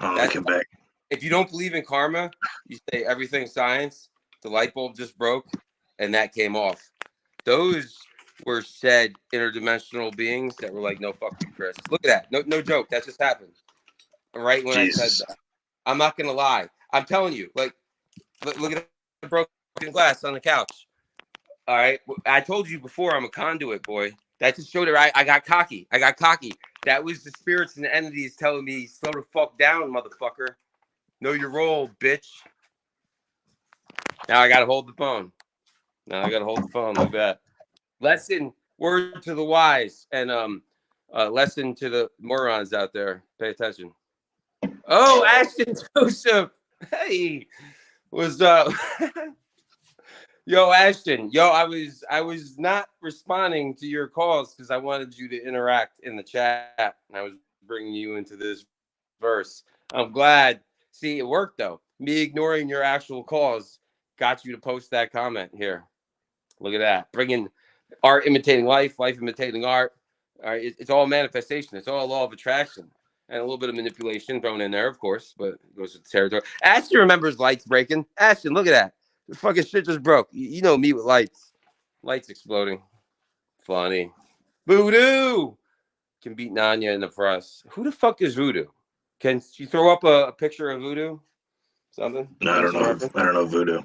Oh, I come back. If you don't believe in karma, you say everything's science. The light bulb just broke, and that came off. Those were said interdimensional beings that were like, "No, fuck you, Chris." Look at that. No joke. That just happened. Right when I said that. I'm not gonna lie. I'm telling you. Like, look at the broken glass on the couch. All right. I told you before, I'm a conduit, boy. That just showed it. I got cocky. That was the spirits and the entities telling me, slow the fuck down, motherfucker. Know your role, bitch. Now I got to hold the phone. Look at that. Lesson, word to the wise, and lesson to the morons out there. Pay attention. Oh, Ashton Joseph. Hey, was Yo, Ashton. Yo, I was not responding to your calls because I wanted you to interact in the chat, and I was bringing you into this verse. I'm glad. See, it worked though. Me ignoring your actual calls got you to post that comment here. Look at that. Bringing art imitating life, life imitating art. All right, it's all manifestation. It's all law of attraction. And a little bit of manipulation thrown in there, of course, but it goes with the territory. Ashton remembers lights breaking. Ashton, look at that. The fucking shit just broke. You know me with lights. Lights exploding. Funny. Voodoo can beat Nanya in the press. Who the fuck is Voodoo? Can you throw up a picture of Voodoo? Something? No, I don't know. I don't know Voodoo.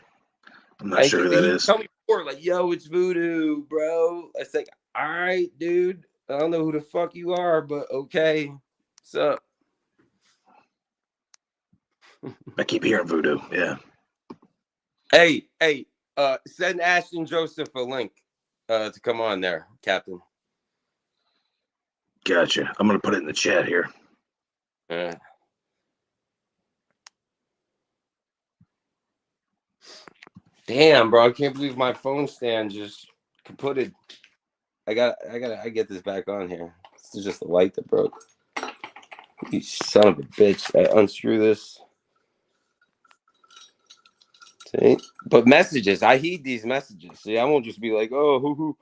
I'm not sure who that is. Tell me before, like, yo, it's Voodoo, bro. It's like, all right, dude. I don't know who the fuck you are, but okay. What's up? I keep hearing Voodoo. Yeah. Hey, send Ashton Joseph a link to come on there, Captain. Gotcha. I'm gonna put it in the chat here. Damn, bro, I can't believe my phone stand just kaputted. I get this back on here. This is just the light that broke. You son of a bitch. I unscrew this. See? But messages, I heed these messages. See, I won't just be like, oh,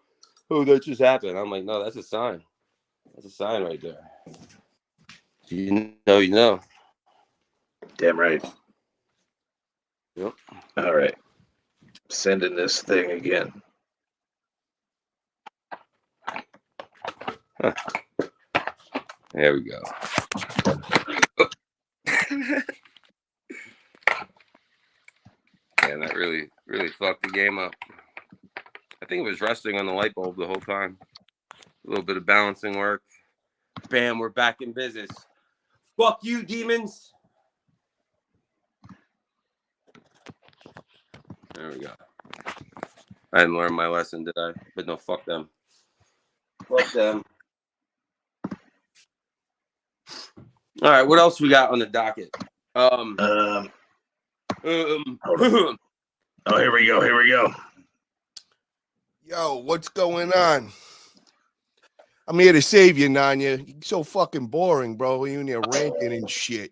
that just happened. I'm like, no, that's a sign. That's a sign right there. You know, you know. Damn right. Yep. All right. Sending this thing again. Huh. There we go. Yeah, that really fucked the game up. I think it was resting on the light bulb the whole time. A little bit of balancing work. Bam, we're back in business. Fuck you, demons. There we go. I didn't learn my lesson, did I? But no, fuck them. Fuck them. All right, what else we got on the docket? Hold on. Oh, here we go. Yo, what's going on? I'm here to save you, Nanya. You're so fucking boring, bro. You and your ranting and shit.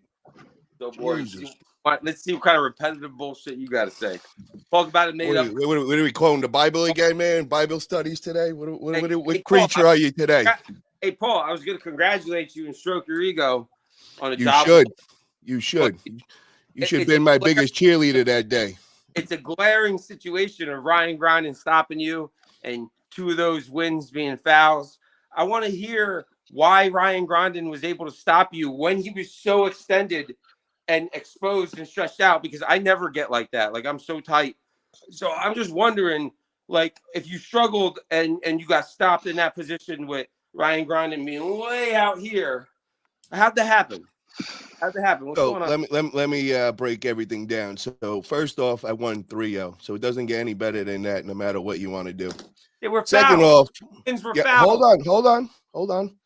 So boring. Let's see what kind of repetitive bullshit you got to say. Talk about it made up. What are we quoting the Bible again, man? Bible studies today? What creature are you today? Hey, Paul, I was going to congratulate you and stroke your ego on a you job. You should. You should have been my biggest cheerleader that day. It's a glaring situation of Ryan Grinding stopping you and two of those wins being fouls. I want to hear why Ryan Grinding was able to stop you when he was so extended and exposed and stretched out, because I never get like that. Like, I'm so tight. So I'm just wondering, like, if you struggled and you got stopped in that position with Ryan Grinding being way out here, how'd that happen? What's going on? Let me break everything down. So first off, I won 3-0. So it doesn't get any better than that, no matter what you want to do. Second off, hold on.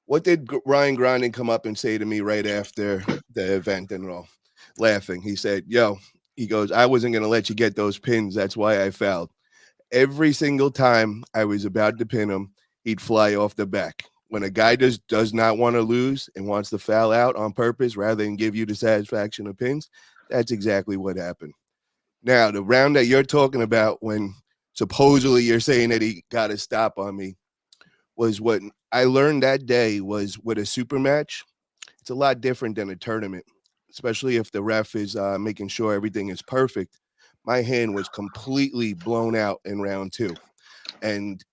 What did Ryan Grinding come up and say to me right after the event and all? Laughing. He said, he goes, I wasn't going to let you get those pins. That's why I fouled. Every single time I was about to pin him, he'd fly off the back. When a guy does not want to lose and wants to foul out on purpose rather than give you the satisfaction of pins, that's exactly what happened. Now, the round that you're talking about when supposedly you're saying that he got a stop on me was what I learned that day was with a super match. It's a lot different than a tournament, especially if the ref is making sure everything is perfect. My hand was completely blown out in round 2. And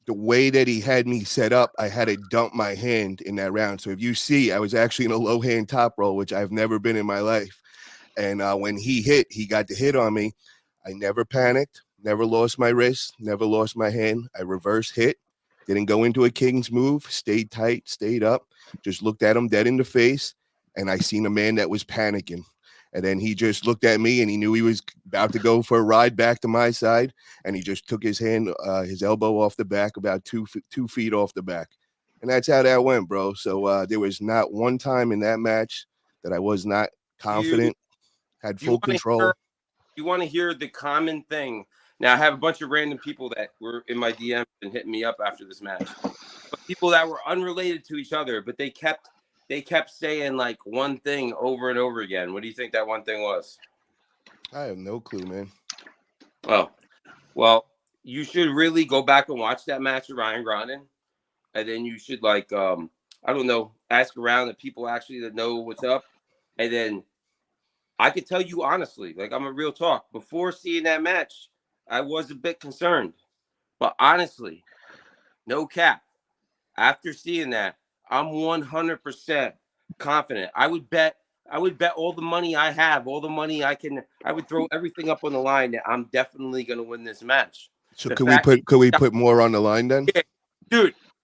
the way that he had me set up, I had to dump my hand in that round. So if you see, I was actually in a low hand top roll, which I've never been in my life. And when he got the hit on me. I never panicked, never lost my wrist, never lost my hand. I reverse hit, didn't go into a king's move, stayed tight, stayed up, just looked at him dead in the face. And I seen a man that was panicking. And then he just looked at me and he knew he was about to go for a ride back to my side. And he just took his hand, his elbow off the back, about 2 feet off the back. And that's how that went, bro. So there was not one time in that match that I was not confident, had full control. You want to hear the common thing Now I have a bunch of random people that were in my DMs and hitting me up after this match, but people that were unrelated to each other, but they kept saying like one thing over and over again. What do you think that one thing was? I have no clue, man. Oh, well, you should really go back and watch that match with Ryan Grondin, and then you should like I don't know, ask around the people actually that know what's up, and then I could tell you honestly, like I'm a real talk. Before seeing that match, I was a bit concerned, but honestly, no cap. After seeing that, I'm 100% confident. I would bet all the money I have, all the money I can. I would throw everything up on the line that I'm definitely going to win this match. So could we put more on the line then? Yeah,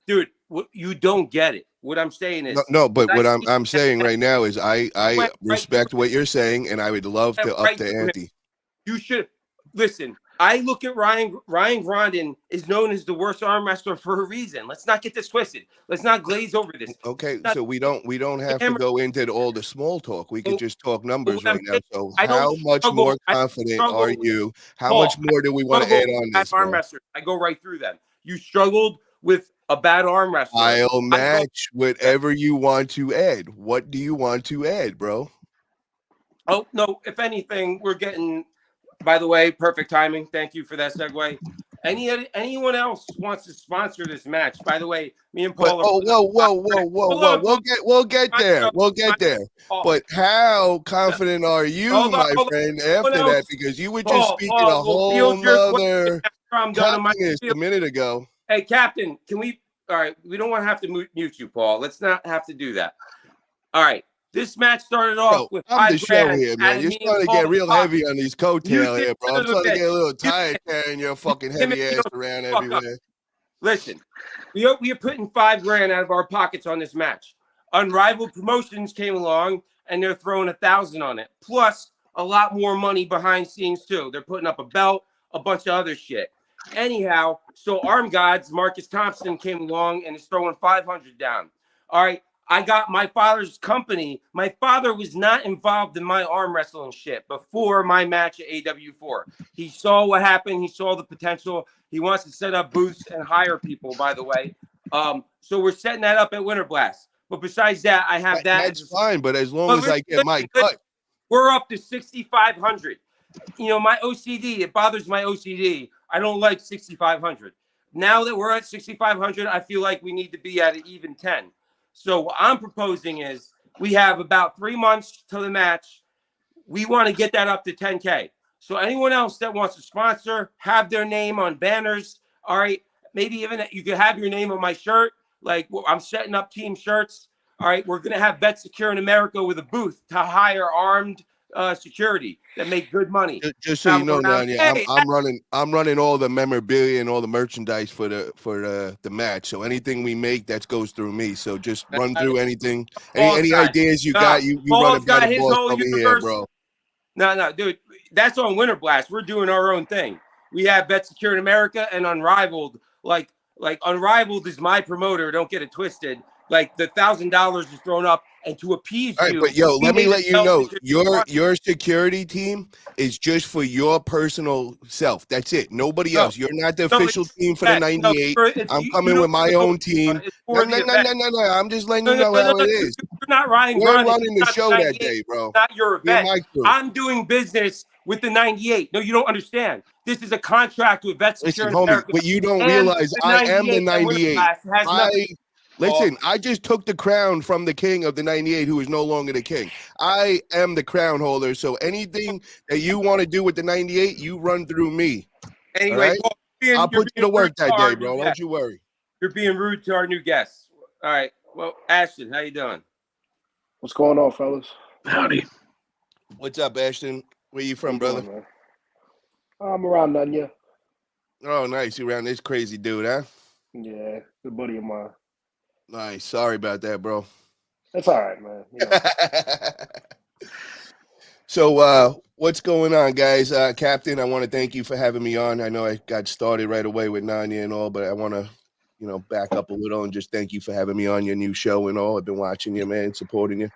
dude, you don't get it. What I'm saying is no, but what I'm saying right now is I respect what you're saying, and I would love to up the ante. You should listen. I look at Ryan Grondin is known as the worst arm wrestler for a reason. Let's not get this twisted. Let's not glaze over this. Okay, so we don't have to go into all the small talk. We can just talk numbers right now. So how much more confident are you? How much more do we want to add on this? Arm wrestler. I go right through them. You struggled with a bad arm wrestler. I'll match whatever you want to add. What do you want to add, bro? Oh no! If anything, we're getting. By the way, perfect timing. Thank you for that segue. Anyone else wants to sponsor this match? By the way, me and Paul. Whoa! We'll get there. We'll get there. But how confident are you, my friend, after that? Because you were just speaking a whole nother confidence a minute ago. Hey, Captain, can we? All right, we don't want to have to mute you, Paul. Let's not have to do that. All right. This match started off with I'm the show here, man. You're starting to get real heavy on these coattails here, bro. I'm starting to get a little tired carrying your fucking heavy ass around everywhere. Listen, we are putting $5,000 out of our pockets on this match. Unrivaled Promotions came along and they're throwing $1,000 on it, plus a lot more money behind scenes too. They're putting up a belt, a bunch of other shit. Anyhow, so Arm Gods Marcus Thompson came along and is throwing $500 down. All right. I got my father's company. My father was not involved in my arm wrestling shit before my match at AW4. He saw what happened. He saw the potential. He wants to set up booths and hire people, by the way. So we're setting that up at Winter Blast. But besides that, I have that. That's fine, but as long as I get my cut. We're up to 6,500. You know, my OCD, it bothers my OCD. I don't like 6,500. Now that we're at 6,500, I feel like we need to be at an even 10. So what I'm proposing is we have about 3 months to the match. We want to get that up to 10K. So anyone else that wants to sponsor, have their name on banners. All right. Maybe even you could have your name on my shirt. Like I'm setting up team shirts. All right. We're going to have Bet Secure in America with a booth to hire armed security that make good money. Just so you know, Nanya, I'm running all the memorabilia and all the merchandise for the match. So anything we make, that goes through me. So just run through anything. Any ideas you got, you run a better boss over here, bro. No, dude, that's on Winter Blast. We're doing our own thing. We have Bet Secure in America and Unrivaled. Like Unrivaled is my promoter. Don't get it twisted. Like the $1,000 is thrown up, and to appease you. But yo, let me let you know, your security team is just for your personal self. That's it. Nobody else. You're not the official team for the 98. I'm coming with my own team. No. I'm just letting you know how it is. You're not Ryan. We're running the show that day, bro. Not your event. I'm doing business with the 98. No, you don't understand. This is a contract with Vets. Listen, homie, what you don't realize, I am the 98. Listen, I just took the crown from the king of the 98, who is no longer the king. I am the crown holder. So anything that you want to do with the 98, you run through me. Anyway, right? I'll put you to work that day, bro. Don't you worry. You're being rude to our new guests. All right. Well, Ashton, how you doing? What's going on, fellas? Howdy. What's up, Ashton? Where you from, brother? Doing, I'm around Nunya. Oh, nice. You around this crazy dude, huh? Yeah, good buddy of mine. Nice. Sorry about that, bro. That's all right, man. You know. So, what's going on, guys? Captain, I want to thank you for having me on. I know I got started right away with Nanya and all, but I want to, back up a little and just thank you for having me on your new show and all. I've been watching you, man, supporting you.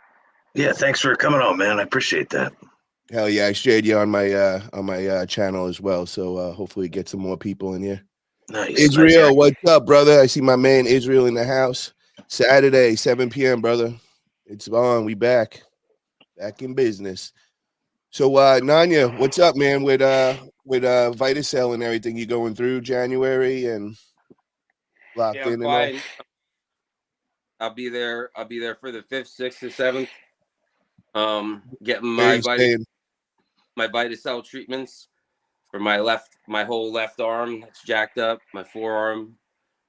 Yeah, thanks for coming on, man. I appreciate that. Hell yeah, I shared you on my channel as well. So hopefully get some more people in here. Nice. Israel, nice. what's up, brother? I see my man Israel in the house. Saturday, 7 p.m., brother. It's on. We back in business. So Nanya, what's up, man? With Vitacell and everything you going through January and locked in and all. I'll be there for the 5th, 6th, and 7th. Getting Where my Vitacell treatments for my whole left arm that's jacked up, my forearm,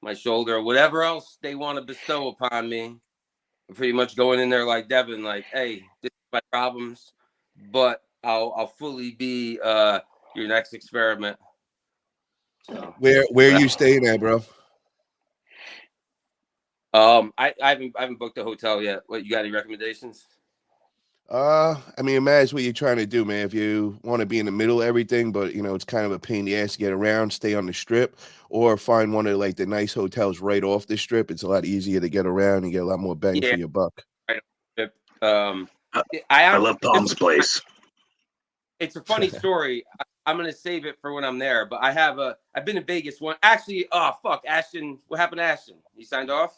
my shoulder, whatever else they want to bestow upon me. I'm pretty much going in there like Devin, like, hey, this is my problems, but I'll fully be your next experiment. So, where are you staying at, bro? I haven't booked a hotel yet. What, you got any recommendations? I mean, imagine what you're trying to do, man. If you want to be in the middle of everything, but it's kind of a pain in the ass to get around, stay on the strip, or find one of like the nice hotels right off the strip. It's a lot easier to get around and get a lot more bang for your buck. Right. I love Palm's place. It's a funny story. I'm gonna save it for when I'm there. But I've been to Vegas one. Actually, oh fuck, Ashton. What happened to Ashton? He signed off?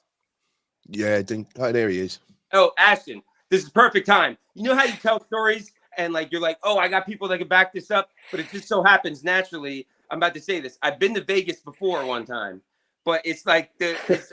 Yeah, I think. Oh, there he is. Oh, Ashton. This is perfect time. You know how you tell stories and like you're like, oh, I got people that can back this up, but it just so happens naturally. I'm about to say this. I've been to Vegas before one time, but it's like it's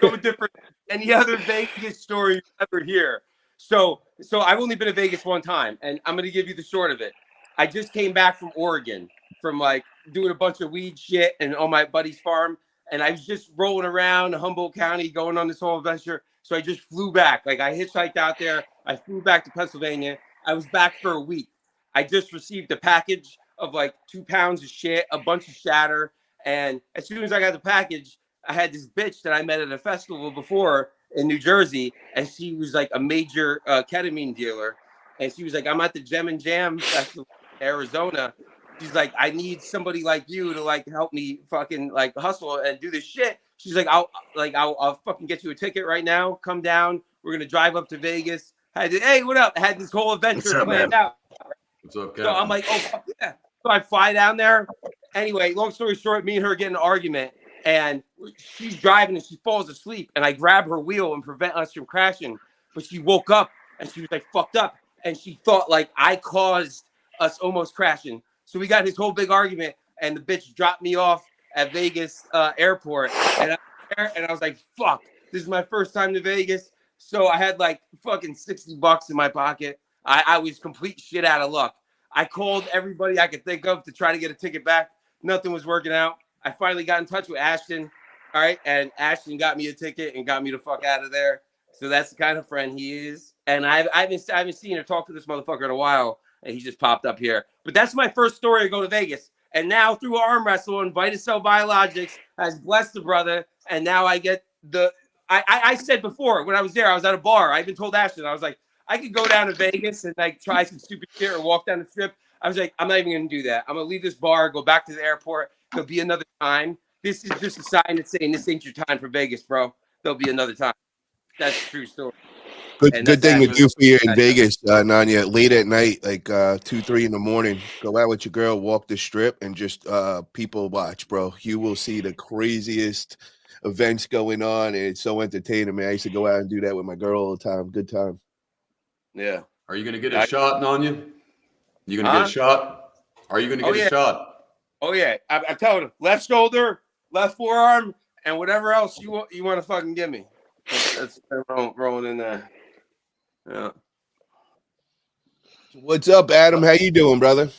so different than any other Vegas story you ever hear. So I've only been to Vegas one time, and I'm gonna give you the short of it. I just came back from Oregon from like doing a bunch of weed shit and on my buddy's farm, and I was just rolling around Humboldt County, going on this whole adventure. So I just flew back. Like I hitchhiked out there. I flew back to Pennsylvania. I was back for a week. I just received a package of like 2 pounds of shit, a bunch of shatter. And as soon as I got the package, I had this bitch that I met at a festival before in New Jersey. And she was like a major ketamine dealer. And she was like, I'm at the Gem and Jam Festival in Arizona. She's like, I need somebody like you to like help me fucking like hustle and do this shit. She's like, I'll fucking get you a ticket right now. Come down. We're gonna drive up to Vegas. Hey, what up? I had this whole adventure planned out. What's up, Captain? So I'm like, oh fuck yeah. So I fly down there. Anyway, long story short, me and her get in an argument, and she's driving and she falls asleep, and I grab her wheel and prevent us from crashing. But she woke up and she was like fucked up, and she thought like I caused us almost crashing. So we got this whole big argument, and the bitch dropped me off at Vegas airport, and I was like, fuck, this is my first time to Vegas. So I had like fucking $60 in my pocket. I was complete shit out of luck. I called everybody I could think of to try to get a ticket back. Nothing was working out. I finally got in touch with Ashton. All right. And Ashton got me a ticket and got me the fuck out of there. So that's the kind of friend he is. And I haven't seen or talked to this motherfucker in a while. And he just popped up here. But that's my first story to go to Vegas. And now through arm wrestle and Vitacell Biologics has blessed the brother. And now I get I said before when I was there, I was at a bar. I even told Ashton, I was like, I could go down to Vegas and like try some stupid shit or walk down the strip. I was like, I'm not even going to do that. I'm going to leave this bar, go back to the airport. There'll be another time. This is just a sign that's saying this ain't your time for Vegas, bro. There'll be another time. That's a true story. Good thing to do for you in Vegas, Nanya. Late at night, like 2, 3 in the morning, go out with your girl, walk the strip, and just people watch, bro. You will see the craziest events going on, and it's so entertaining, man. I used to go out and do that with my girl all the time. Good time. Yeah. Are you gonna get a shot, Nanya? You gonna get a shot? Are you gonna get a shot? Oh yeah. I'm telling him, left shoulder, left forearm, and whatever else you want to fucking give me. That's rolling in there. Yeah. What's up, Adam? How you doing, brother?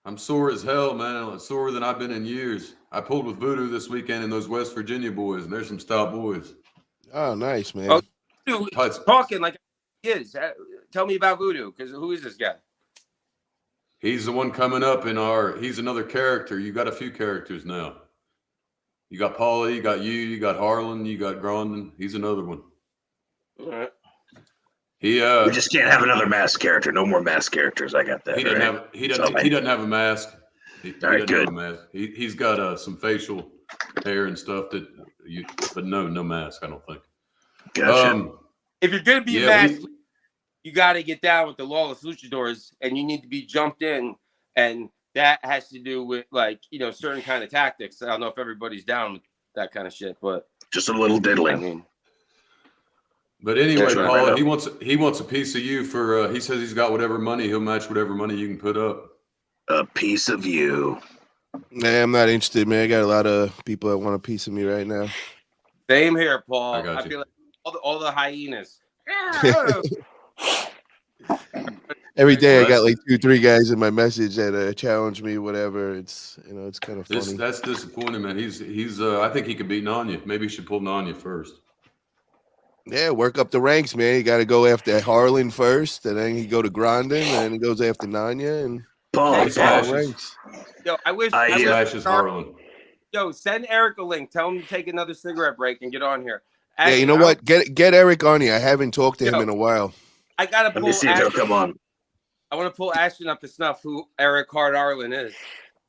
I'm sore as hell, man. I'm sorer than I've been in years. I pulled with Voodoo this weekend and those West Virginia boys, and there's some stout boys. Oh, nice, man. Oh, dude, talking like he is. Tell me about Voodoo, because who is this guy? He's the one coming up he's another character. You got a few characters now. You got Paulie, you got you got Harlan, you got Grondon. He's another one. All right. We just can't have another mask character. No more mask characters. I got that. He doesn't have a mask. He doesn't have a mask. He's got some facial hair and stuff but no mask. I don't think. Gotcha. If you're gonna be masked, you got to get down with the lawless luchadors, and you need to be jumped in, and that has to do with like certain kind of tactics. I don't know if everybody's down with that kind of shit, but just a little diddling. I mean, but anyway, Paul, he wants a piece of you for. He says he's got whatever money, he'll match whatever money you can put up. A piece of you. Nah, I'm not interested, man. I got a lot of people that want a piece of me right now. Same here, Paul. I feel like all the hyenas. Every day I got like 2-3 guys in my message that challenge me, whatever. It's it's kind of funny. That's disappointing, man. He's I think he could beat Nanya. Maybe he should pull Nanya first. Yeah, work up the ranks, man. You got to go after Harlan first, and then he go to Grondin, and then he goes after Nanya, and Paul. ranks. Yo, I wish Harlan. Yo, send Eric a link. Tell him to take another cigarette break and get on here. Actually, yeah, you know what? Get Eric on here. I haven't talked to him in a while. I gotta pull. Let me see if he'll come on. I want to pull Ashton up to snuff who Eric Hard Arlen is.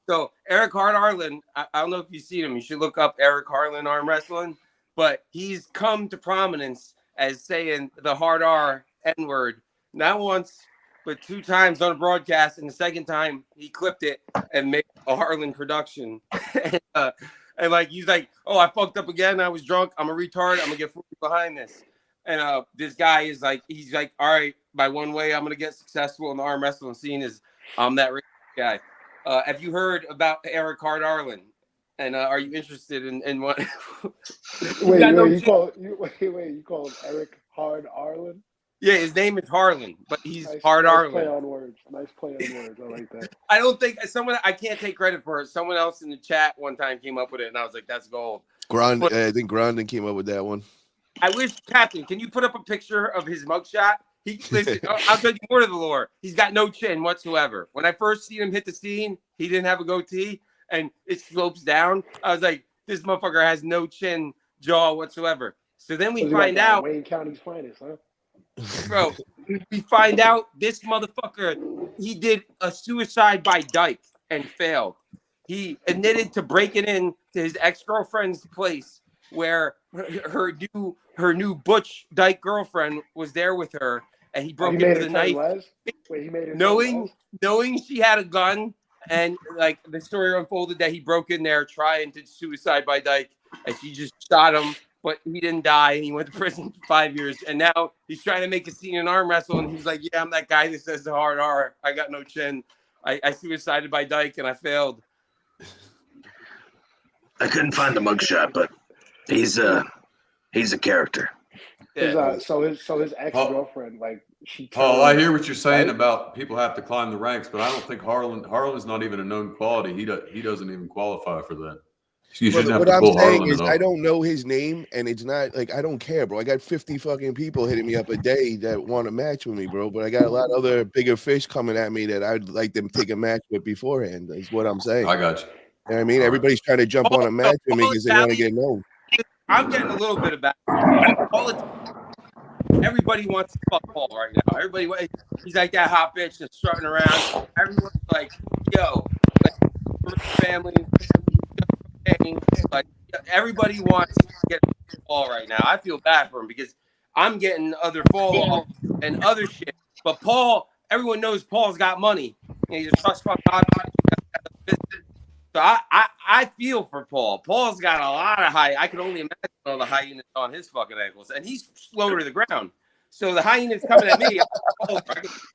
So Eric Hard Arlen, I don't know if you've seen him. You should look up Eric Harlan arm wrestling. But he's come to prominence as saying the hard R N-word not once, but 2 times on a broadcast. And the second time he clipped it and made a Harlan production. And like he's like, oh, I fucked up again. I was drunk. I'm a retard. I'm gonna get behind this. And this guy is like, he's like, all right, by one way I'm gonna get successful in the arm wrestling scene is I'm that guy. Have you heard about Eric Hard Arlen? And are you interested in what? You call him Eric Hard Arlen? Yeah, his name is Harlan, but he's Hard Arlen. Play on words. Nice play on words. I like that. I don't think I can't take credit for it. Someone else in the chat one time came up with it, and I was like, that's gold. I think Grondin came up with that one. I wish, Captain, can you put up a picture of his mugshot? Listen, I'll tell you more to the lore. He's got no chin whatsoever. When I first seen him hit the scene, he didn't have a goatee, and it slopes down. I was like, this motherfucker has no chin, jaw whatsoever. So then we find out Wayne County's finest, huh? Bro, we find out this motherfucker, he did a suicide by Dyke and failed. He admitted to breaking in to his ex-girlfriend's place where her new butch Dyke girlfriend was there with her, and he broke into the knife. Wait, he made it knowing she had a gun, and like the story unfolded that he broke in there trying to suicide by Dyke, and she just shot him. But he didn't die, and he went to prison for 5 years. And now he's trying to make a scene in arm wrestling. He's like, yeah, I'm that guy that says the hard R. I got no chin. I suicided by Dyke, and I failed. I couldn't find the mugshot, but he's a character. Yeah. So his ex-girlfriend, Paul, I hear what you're saying about people have to climb the ranks, but I don't think Harlan's not even a known quality. He doesn't even qualify for that. What I'm saying is I don't know his name, and it's not like I don't care, bro. I got 50 fucking people hitting me up a day that want to match with me, bro. But I got a lot of other bigger fish coming at me that I'd like them to take a match with beforehand. Is what I'm saying. I got you. You know what I mean? Everybody's trying to jump on a match with me because they want to get known. I'm getting a little bit of back. Everybody wants to fuck Paul right now. Everybody, he's like that hot bitch that's strutting around. Everyone's like, yo, like, family. Like everybody wants to get Paul right now. I feel bad for him because I'm getting other fall off and other shit. But Paul, everyone knows Paul's got money. He's a trust fund. So I feel for Paul. Paul's got a lot of I can only imagine all the hyenas on his fucking ankles, and he's slower to the ground. So the hyenas coming at me, I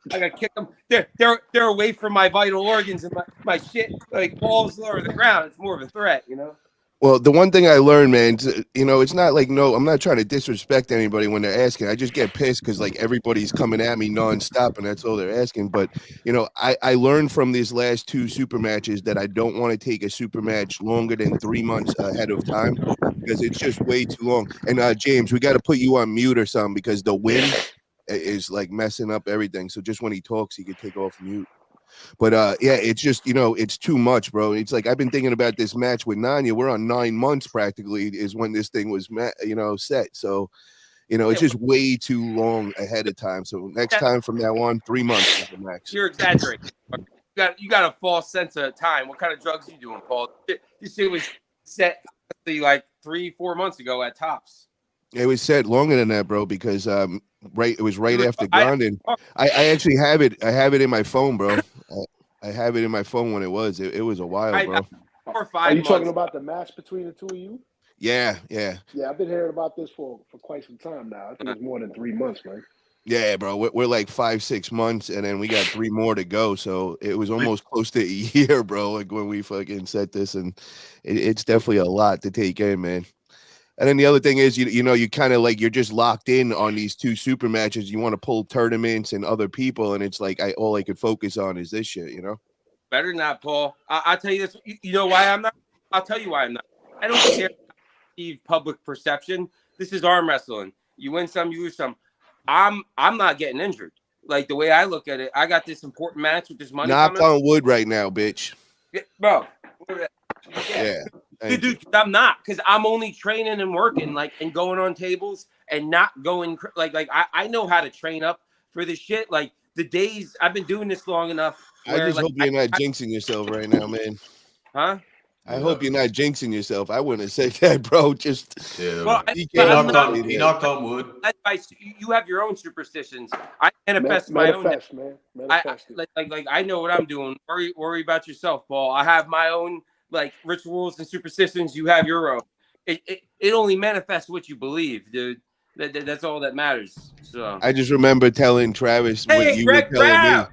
gotta kick them. They're away from my vital organs and my shit. Like Paul's lower to the ground. It's more of a threat, you know. Well, the one thing I learned, man, it's not like I'm not trying to disrespect anybody when they're asking. I just get pissed because like everybody's coming at me nonstop, and that's all they're asking. But I learned from these last 2 super matches that I don't want to take a super match longer than 3 months ahead of time because it's just way too long. And James, we got to put you on mute or something because the wind is like messing up everything. So just when he talks, he could take off mute. But yeah, it's just it's too much, bro. It's like I've been thinking about this match with Nanya. We're on 9 months practically is when this thing was set. So it's just way too long ahead of time. So next time from now on, 3 months is the max. You're exaggerating. You got a false sense of time. What kind of drugs are you doing, Paul? This shit was set like 3-4 months ago at tops. It was set longer than that, bro, because right. It was right after Grondin. I actually have it. I have it in my phone, bro. I have it in my phone when it was. It was a while, bro. 4 or 5 Are you months. talking about the match between the two of you? Yeah. Yeah, I've been hearing about this for quite some time now. I think it's more than 3 months, man. Yeah, bro. We're like 5-6 months, and then we got 3 more to go. So it was almost close to a year, bro. Like when we fucking set this, and it's definitely a lot to take in, man. And then the other thing is, you know, you kind of like you're just locked in on these 2 super matches. You want to pull tournaments and other people, and it's like all I could focus on is this shit, you know. Better not, Paul. I'll tell you this. You know why I'm not? I'll tell you why I'm not. I don't care about public perception. This is arm wrestling. You win some, you lose some. I'm not getting injured. Like the way I look at it, I got this important match with this money. Knock on wood right now, bitch. Yeah, bro. Yeah. Dude, I'm not, because I'm only training and working, like, and going on tables and not going like I know how to train up for this shit. Like the days I've been doing this long enough. I just hope you're not jinxing yourself right now, man. Huh? I hope you're not jinxing yourself. I wouldn't have said that, bro. Just well, he knocked on wood. You have your own superstitions. I manifest my own. Man. Manifest I know what I'm doing. Worry about yourself, Paul. I have my own like rituals and superstitions. You have your own. It only manifests what you believe, dude. That's all that matters. So I just remember telling Travis what you were telling me.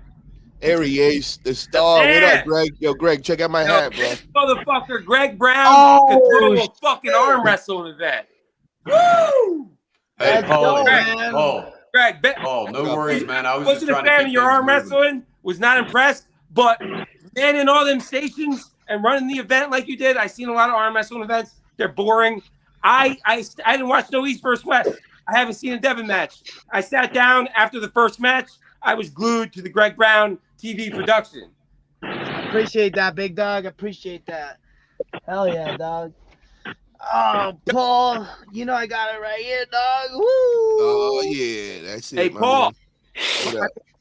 There he is, the star. What up, Greg? Yo, Greg, check out my hat, bro. Motherfucker, Greg Brown could throw a fucking arm wrestling event. Woo! Hey, Paul, Greg, no worries, man. I was wasn't just a fan of your arm moving. wrestling. Was not impressed, but manning all them stations and running the event like you did. I seen a lot of arm wrestling events. They're boring. I didn't watch no East vs. West. I haven't seen a Devin match. I sat down after the first match. I was glued to the Greg Brown TV production. Appreciate that, big dog. Appreciate that. Hell yeah, dog. Oh, Paul, you know I got it right here, dog. Woo! Oh yeah, that's it. Hey, Paul.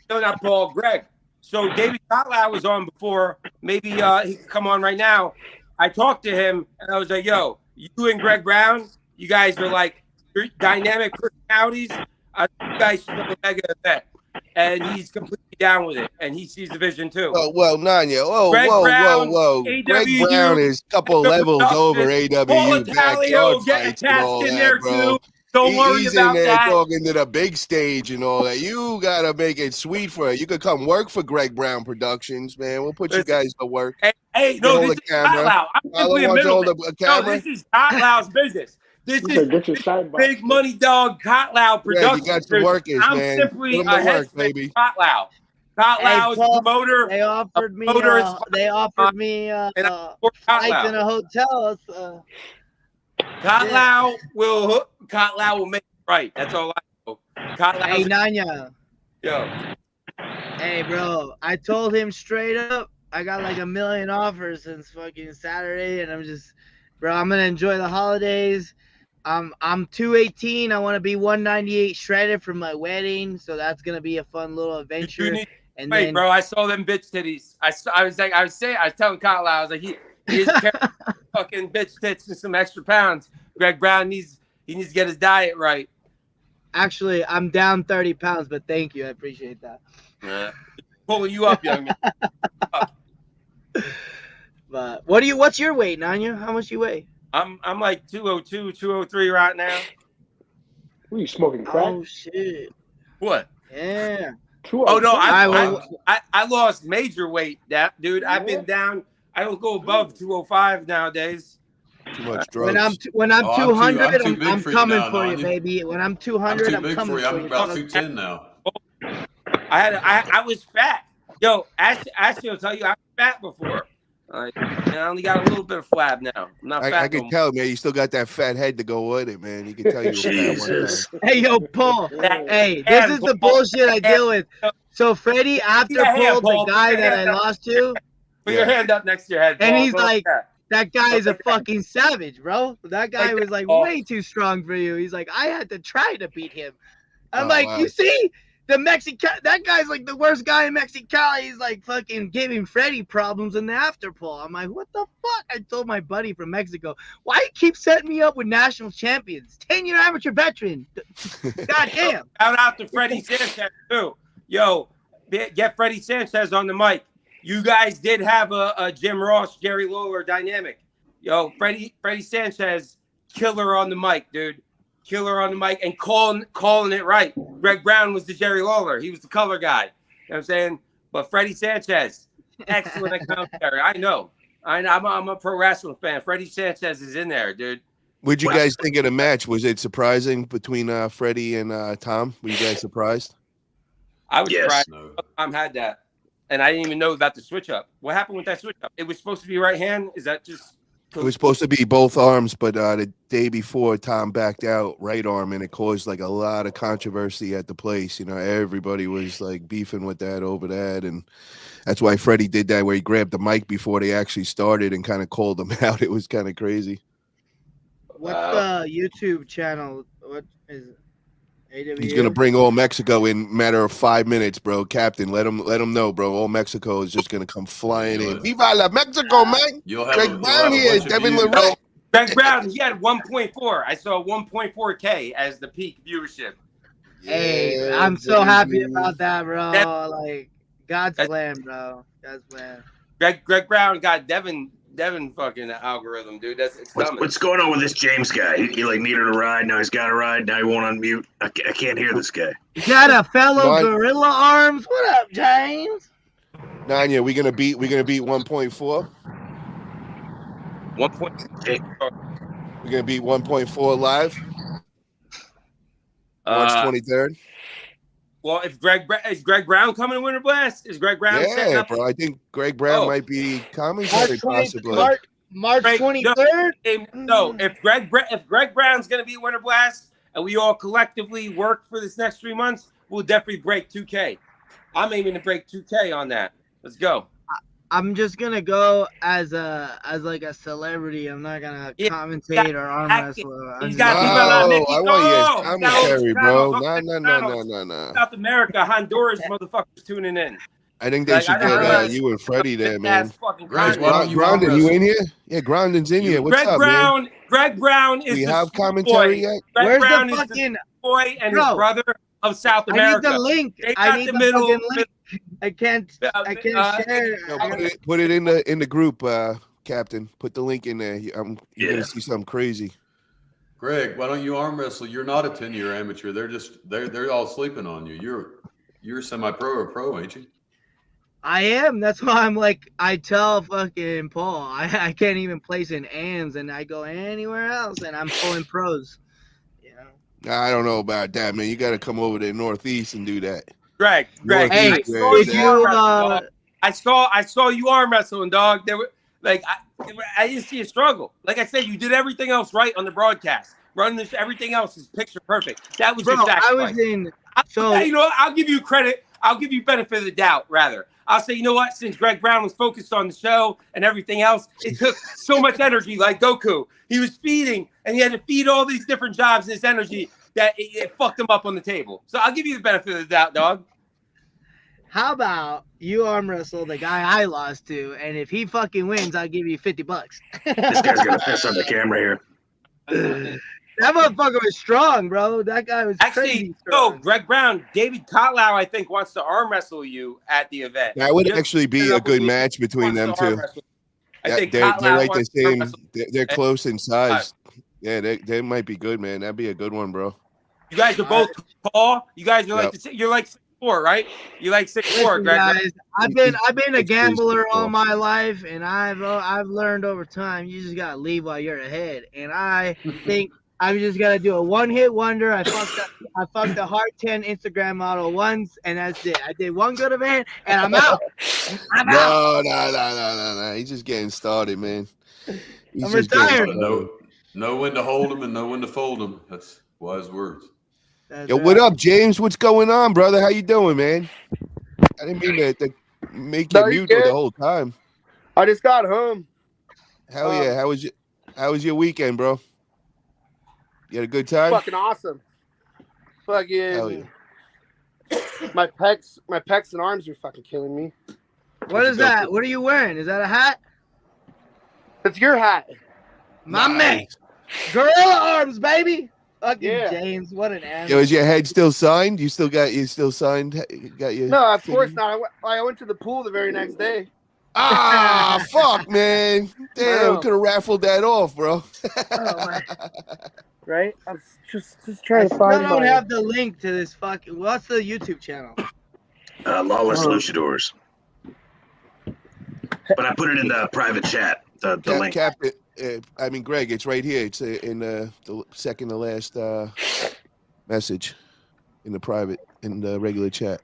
No, not Paul. Greg. So David Kotlau was on before. Maybe he could come on right now. I talked to him and I was like, "Yo, you and Greg Brown, you guys are like dynamic personalities. You guys should have a mega event." And he's completely down with it, and he sees the vision too. Oh well, Nanya. Oh, Greg Brown, whoa. Greg Brown is a couple levels over AWU. Paul Italio getting attached in there too. Don't worry he's about in there that. Talking to the big stage and all that. You gotta make it sweet for it. You could come work for Greg Brown Productions, man. We'll put you guys to work. Hey, no, this is Kotlau. I'm simply a middleman. No, this is Kotlau's business. This is big money dog Kotlau Productions. Yeah, you got some workers, I'm man. simply a work, head Kotlau. Kotlau is a promoter. They offered me. Flights in a hotel. Kotlau will make it right. That's all I know. Hey, Nanya. Yo. Hey, bro. I told him straight up. I got like 1 million offers since fucking Saturday, and I'm gonna enjoy the holidays. I'm 218. I want to be 198 shredded from my wedding, so that's gonna be a fun little adventure. And wait, bro, I saw them bitch titties. I was telling Kotlau, I was like, he is fucking bitch tits and some extra pounds. Greg Brown needs to get his diet right. Actually, I'm down 30 pounds, but thank you, I appreciate that. Yeah. Pulling you up, young man. But what's your weight, Nanya? How much you weigh? I'm like 202, 203 right now. Were you smoking crack? Oh shit. What? Yeah. Oh no, I lost major weight, dude. I've been down. I don't go above 205 nowadays. Too much drugs. When I'm 200, I'm coming for you, baby. When I'm 200, I'm coming for you. I'm about 210 now. I was fat. Yo, Ashley will tell you I was fat before. I only got a little bit of flab now. I'm not fat. I can tell, man. You still got that fat head to go with it, man. You can tell you were fat one time. Hey, yo, Paul. Hey, this is the bullshit I deal with. So Freddie, after Paul, the guy that I lost to, put your hand up next to your head, Paul. And he's like, that guy is a fucking savage, bro. That guy was like way too strong for you. He's like, I had to try to beat him. I'm like, you see, that guy's like the worst guy in Mexicali. He's like fucking giving Freddie problems in the after poll. I'm like, what the fuck? I told my buddy from Mexico, why you keep setting me up with national champions? 10-year amateur veteran. God damn. Shout out to Freddie Sanchez too. Yo, get Freddie Sanchez on the mic. You guys did have a Jim Ross, Jerry Lawler dynamic. Yo, Freddie Sanchez, killer on the mic, dude. Killer on the mic and calling it right. Greg Brown was the Jerry Lawler. He was the color guy. You know what I'm saying? But Freddie Sanchez, excellent commentary. I know. I'm a pro wrestling fan. Freddie Sanchez is in there, dude. What'd you guys think of the match? Was it surprising between Freddie and Tom? Were you guys surprised? I was surprised. No. Tom had that. And I didn't even know about the switch up. What happened with that switch up? It was supposed to be right hand? Is that just... It was supposed to be both arms, but the day before, Tom backed out right arm, and it caused like a lot of controversy at the place. You know, everybody was like beefing with that over that, and that's why Freddie did that, where he grabbed the mic before they actually started and kind of called them out. It was kind of crazy. What's the YouTube channel? What is it? AWU? He's gonna bring all Mexico in matter of 5 minutes, bro. Captain, let him know, bro. All Mexico is just gonna come flying in. Viva la Mexico, man! Greg Brown here, Devin Lorette. Greg Brown, he had 1.4. I saw 1.4K as the peak viewership. Hey, I'm so happy about that, bro. Like God's plan, bro. God's plan. Greg Brown got Devin fucking algorithm, dude. It's coming. What's going on with this James guy? He like needed a ride. Now he's got a ride. Now he won't unmute. I can't hear this guy. You got a fellow gorilla arms. What up, James? Nanya, we gonna beat 1.4. 1.8. We're gonna beat 1.4 live. March 23rd. Well, is Greg Brown coming to Winter Blast? Is Greg Brown? Yeah, bro. I think Greg Brown might be commentary possibly. March 23rd. No, if Greg Brown's gonna be at Winter Blast, and we all collectively work for this next 3 months, we'll definitely break 2K. I'm aiming to break 2K on that. Let's go. I'm just gonna go as like a celebrity. I'm not gonna commentate or arm wrestle. He's got I want you commentary, bro. No. South America, Honduras, motherfuckers tuning in. I think they should get you and Freddie there, man. Grondin, you in here? Yeah, Grondin's in here. What's up, man? Greg Brown is. We have commentary yet? Where's the fucking boy and his brother of South America? I need the link. I need the fucking link. I can't share. Put it in the group, Captain. Put the link in there. You're gonna see something crazy. Greg, why don't you arm wrestle? You're not a 10-year amateur. They're all sleeping on you. You're semi-pro or pro, ain't you? I am. That's why I'm like, I tell fucking Paul, I can't even place in AMs, and I go anywhere else, and I'm pulling pros. You know? I don't know about that, man. You got to come over to the Northeast and do that. Greg. Hey, I saw you arm wrestling, dog. There were like I didn't see a struggle. Like I said, you did everything else right on the broadcast. Everything else is picture perfect. That was your sacrifice. I was in. I'll give you credit. I'll give you benefit of the doubt. Rather, I'll say, you know what? Since Greg Brown was focused on the show and everything else, it took so much energy. Like Goku, he was feeding, and he had to feed all these different jobs and this energy that it fucked him up on the table. So I'll give you the benefit of the doubt, dog. How about you arm wrestle the guy I lost to, and if he fucking wins, I'll give you $50. This guy's gonna piss on the camera here. That motherfucker was strong, bro. That guy was crazy strong. No, Greg Brown, David Kotlau, I think, wants to arm wrestle you at the event. That would actually be a good match between them two. I think they're like the same. They're close in size. Yeah, they might be good, man. That'd be a good one, bro. You guys are both tall. You guys are you're like 6'4", right? You like 6'4", Greg. Guys, I've been a gambler all my life, and I've learned over time you just gotta leave while you're ahead. And I think I just gotta do a one-hit wonder. I fucked a Heart 10 Instagram model once, and that's it. I did one good event, and I'm out. No. He's just getting started, man. I'm retired. Know when to hold him and know when to fold him. That's wise words. Yo, what up, James? What's going on, brother? How you doing, man? I didn't mean to make you mute the whole time. I just got home. Hell yeah! How was your weekend, bro? You had a good time? Fucking awesome. Hell yeah. My pecs and arms are fucking killing me. What is that? What are you wearing? Is that a hat? It's your hat. My man. Gorilla arms, baby. Fucking Yeah. James, what an animal. Yo, is your head still signed? You still signed? Got your No, of course not. I went to the pool the very next day. Ah, fuck, man. Damn, could have raffled that off, bro. Oh, my. Right? I'm just trying to find I don't have the link to this fucking. What's the YouTube channel? Lawless Luchadors. But I put it in the private chat. The link. Greg, it's right here. It's in the second to last message in the regular chat.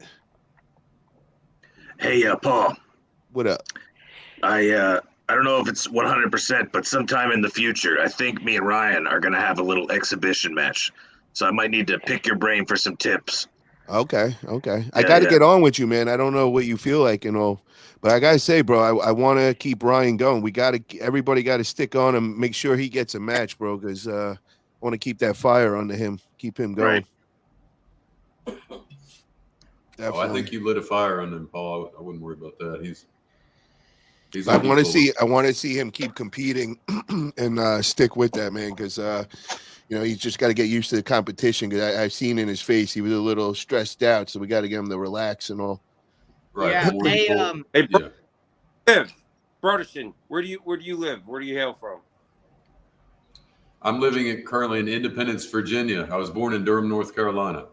Hey, Paul. What up? I don't know if it's 100%, but sometime in the future, I think me and Ryan are gonna have a little exhibition match. So I might need to pick your brain for some tips. Okay. I got to get on with you, man. I don't know what you feel like and all, but I gotta say, bro, I want to keep Ryan going. Everybody got to stick on him, make sure he gets a match, bro, because I want to keep that fire under him, keep him going. Right. Oh, I think you lit a fire on him, Paul. I wouldn't worry about that. He's I want to see him keep competing and stick with that, man, because he's just got to get used to the competition. Because I've seen in his face he was a little stressed out, so we got to get him to relax and all. Right. Yeah. Broderson, where do you live? Where do you hail from? I'm living currently in Independence, Virginia. I was born in Durham, North Carolina.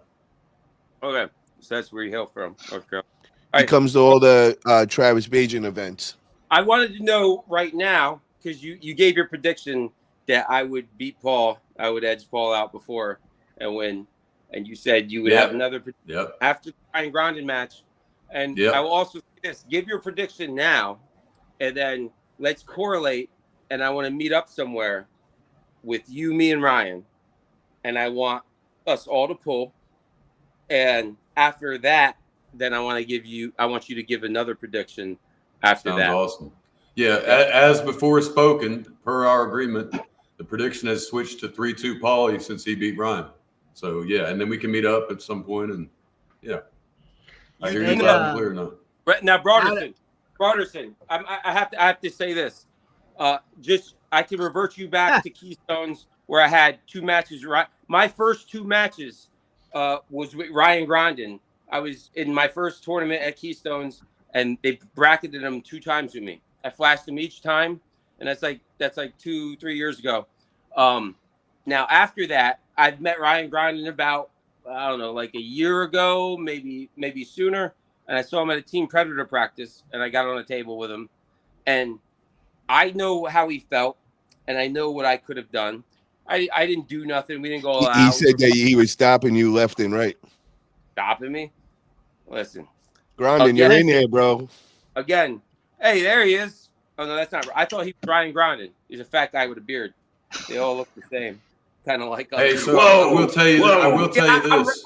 Okay, so that's where you hail from, North Carolina. He comes to all the Travis Bajan events. I wanted to know right now, because you gave your prediction that I would beat Paul, I would edge Paul out before and win, and you said you would have another after the Ryan Grondin match. And I will also say this: give your prediction now, and then let's correlate. And I want to meet up somewhere with you, me, and Ryan, and I want us all to pull. And after that, then I want you to give another prediction after that. Sounds awesome. Yeah, as before spoken, per our agreement, the prediction has switched to 3-2 Paulie since he beat Ryan. So yeah, and then we can meet up at some point, and I hear you loud and clear now. Right now, Broderson, I have to say this. I can revert you back to Keystones where I had 2 matches. Right, my first 2 matches was with Ryan Grondin. I was in my first tournament at Keystones, and they bracketed him 2 times with me. I flashed him each time, and that's like 2-3 years ago. Now after that, I've met Ryan Grondin about like a year ago, maybe sooner, and I saw him at a Team Predator practice, and I got on a table with him, and I know how he felt, and I know what I could have done. I didn't do nothing. We didn't go all out. He said that he was stopping you left and right. Stopping me? Listen. Grondin, you're in there, bro. Again. Hey, there he is. Oh, no, that's not right. I thought he was Ryan Grondin. He's a fat guy with a beard. They all look the same. Kind of like us. Hey, so I will tell you this.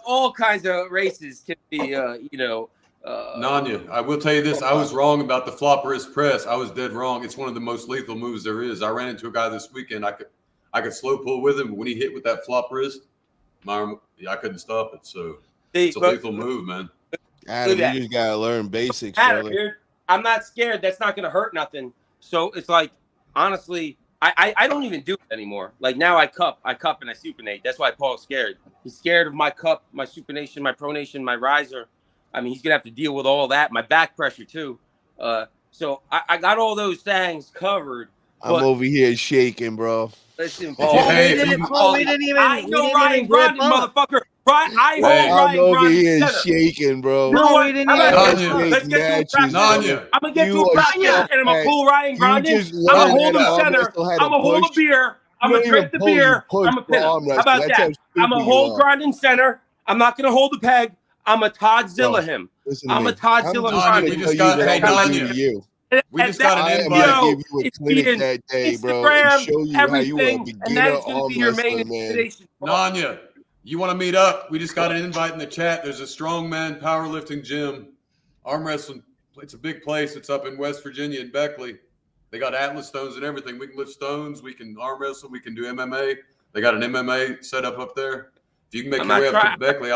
All kinds of races can be, Nanya, I will tell you this. I was wrong about the flop wrist press. I was dead wrong. It's one of the most lethal moves there is. I ran into a guy this weekend. I could slow pull with him, but when he hit with that flop wrist, I couldn't stop it. So it's a lethal move, man. Adam, you just gotta learn basics. Adam, dude, I'm not scared. That's not gonna hurt nothing. So it's like, honestly, I don't even do it anymore. Like now I cup and I supinate. That's why Paul's scared. He's scared of my cup, my supination, my pronation, my riser. I mean, he's gonna have to deal with all that. My back pressure too. So I got all those things covered. I'm over here shaking, bro. Listen, Paul. We didn't even. I know Ryan Grondin, motherfucker. I'm over here shaking, bro. No, we didn't even. Let's get to practice. I'm gonna get to practice, and I'm gonna pull Ryan Grondin. I'm gonna hold him center. I'm gonna hold a beer. I'm gonna drink the beer. I'm gonna pin him. How about that? I'm gonna hold Grondin center. I'm not gonna hold the peg. I'm a Todzilla him. I'm a Todzilla Grondin. We just got an invite. Give you a clinic that day, bro. Instagram, show you everything, how you are a beginner and that's gonna be your main inspiration. Nanya, you want to meet up? We just got an invite in the chat. There's a strongman powerlifting gym, arm wrestling. It's a big place. It's up in West Virginia in Beckley. They got Atlas stones and everything. We can lift stones. We can arm wrestle. We can do MMA. They got an MMA set up there. If you can make your way up to Beckley,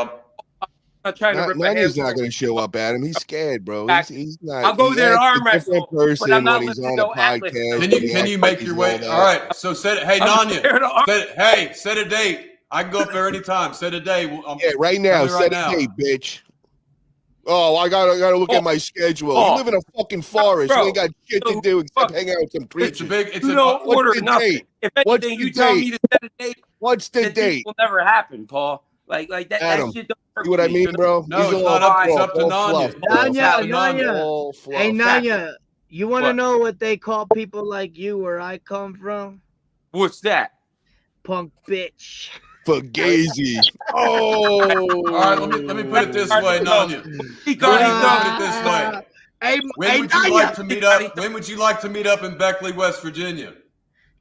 not trying to rip my Nanya's hair. not going to show up, Adam. He's scared, bro. He's not. I'll go there to arm a different wrestle, but I'm person not when he's lifting on a no Atlas. podcast. Can you make your way? All right. So hey, Nanya, set a date. I can go up there anytime. Set a date. Yeah, right now. Set a date, bitch. Oh, I gotta look at my schedule. You live in a fucking forest. You ain't got shit to do except hang out with some preachers. Order nothing. If anything, you tell me to set a date. What's the date? Will never happen, Paul. Like that. Adam, that shit don't work. See what I mean, bro? No, it's not up. It's up to Nanya. Nanya. Hey, Nanya. You want to know what they call people like you where I come from? What's that? Punk bitch. Fugazi. Oh. All right, let me put it this way, Nanya. When would you like to meet up? When would you like to meet up in Beckley, West Virginia?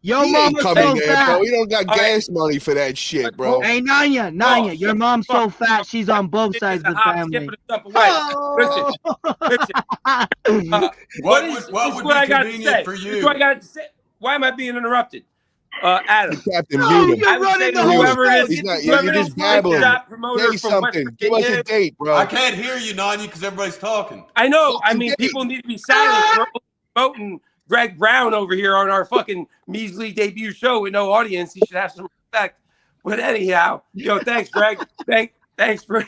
Yo, he mama's ain't coming so there, fat. bro. He don't got gas money for that shit, bro. Hey, Nanya, your mom's so fat. She's on both sides of the family. Listen. What would be convenient for you? What I got to say? Why am I being interrupted? Adam. Captain you're running the whole thing. You're just babbling. Say something. Give us a date, bro. I can't hear you, Nanya, because everybody's talking. I know. I mean, people need to be silent. We're promoting Greg Brown over here on our fucking measly debut show with no audience. He should have some respect. But anyhow, thanks, Greg. Thanks for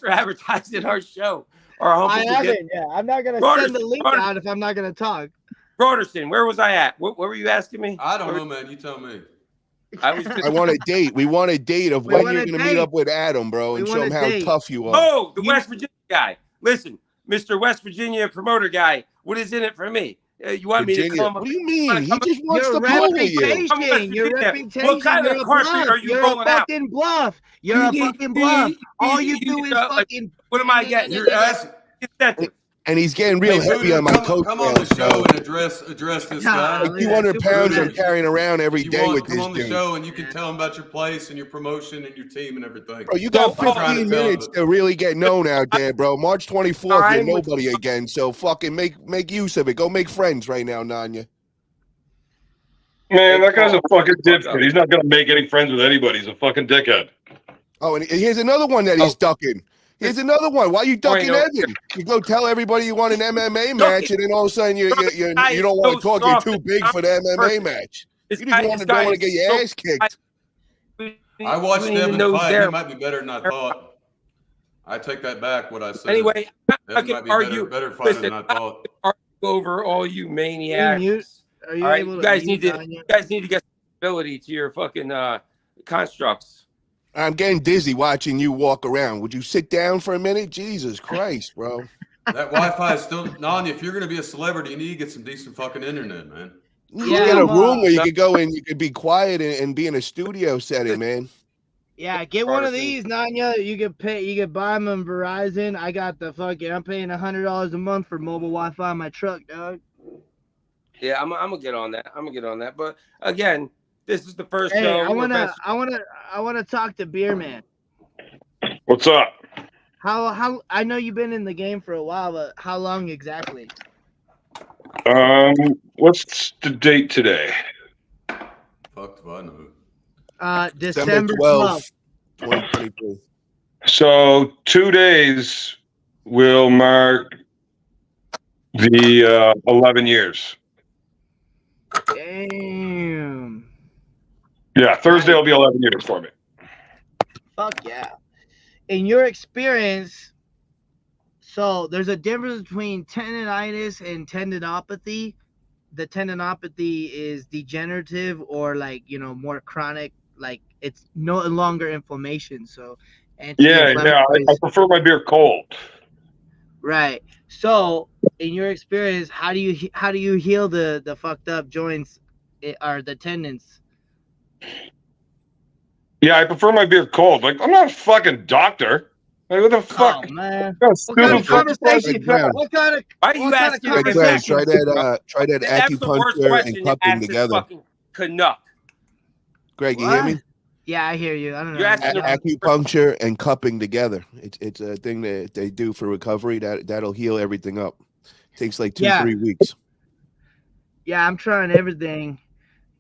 advertising our show. I haven't. Yeah, I'm not gonna send the link out if I'm not gonna talk. Broderson, where was I at? What were you asking me? I don't know, man. You tell me. I want a date. We want a date of when you're going to meet up with Adam, bro, and show him how tough you are. Oh, the West Virginia guy. Listen, Mr. West Virginia promoter guy, what is in it for me? You want me to come? What do you mean? He just wants to play you. Your reputation. What kind of carpet are you rolling out? You're a fucking bluff. You're a fucking bluff. All you do is fucking. What am I getting? You're asking. And he's getting real heavy on my coat. Come on the show and address this guy. Like 200 pounds I'm carrying around every day with this dude. Come on the show and you can tell him about your place and your promotion and your team and everything. Bro, you got 15 minutes to really get known out there, bro. March 24th, you're nobody again. So fucking make use of it. Go make friends right now, Nanya. Man, that guy's a fucking dipshit. He's not going to make any friends with anybody. He's a fucking dickhead. Oh, and here's another one that he's ducking. Here's another one. Why are you ducking Evan? You go tell everybody you want an MMA match, and then all of a sudden you don't want to talk. You're too big for the MMA match. You just don't want to get your ass kicked. I watched Evan fight. He might be better than I thought. I take that back. What I said. Anyway, I can argue. Better fighter than I thought. Over all you maniacs. Are you able you guys need to get stability to your fucking constructs. I'm getting dizzy watching you walk around. Would you sit down for a minute? Jesus Christ, bro. That Wi-Fi is still Nanya. If you're gonna be a celebrity, you need to get some decent fucking internet, man. You get a room where you could go and you could be quiet and be in a studio setting, man. Yeah, get one of these, Nanya. You can buy them on Verizon. I got the fucking. I'm paying $100 a month for mobile Wi-Fi in my truck, dog. Yeah, I'm gonna get on that. But again, this is the first show. I wanna talk to Beer Man. What's up? How I know you've been in the game for a while, but how long exactly? What's the date today? Fuck if I know. December 12th, 2023. So 2 days will mark the 11 years. Damn. Yeah, Thursday will be 11 years for me. Fuck yeah. In your experience, so there's a difference between tendonitis and tendinopathy. The tendinopathy is degenerative or more chronic, like it's no longer inflammation. So yeah, I prefer my beer cold. Right. So in your experience, how do you heal the fucked up joints or the tendons? Yeah, I prefer my beer cold. Like, I'm not a fucking doctor. Like, what the fuck? Oh, man. What kind of conversation? What kind of conversation? Try that acupuncture and cupping together. Canuck. Greg, you hear me? Yeah, I hear you. I don't know. Acupuncture and cupping together. It's a thing that they do for recovery that'll heal everything up. It takes like 2-3 weeks. Yeah, I'm trying everything.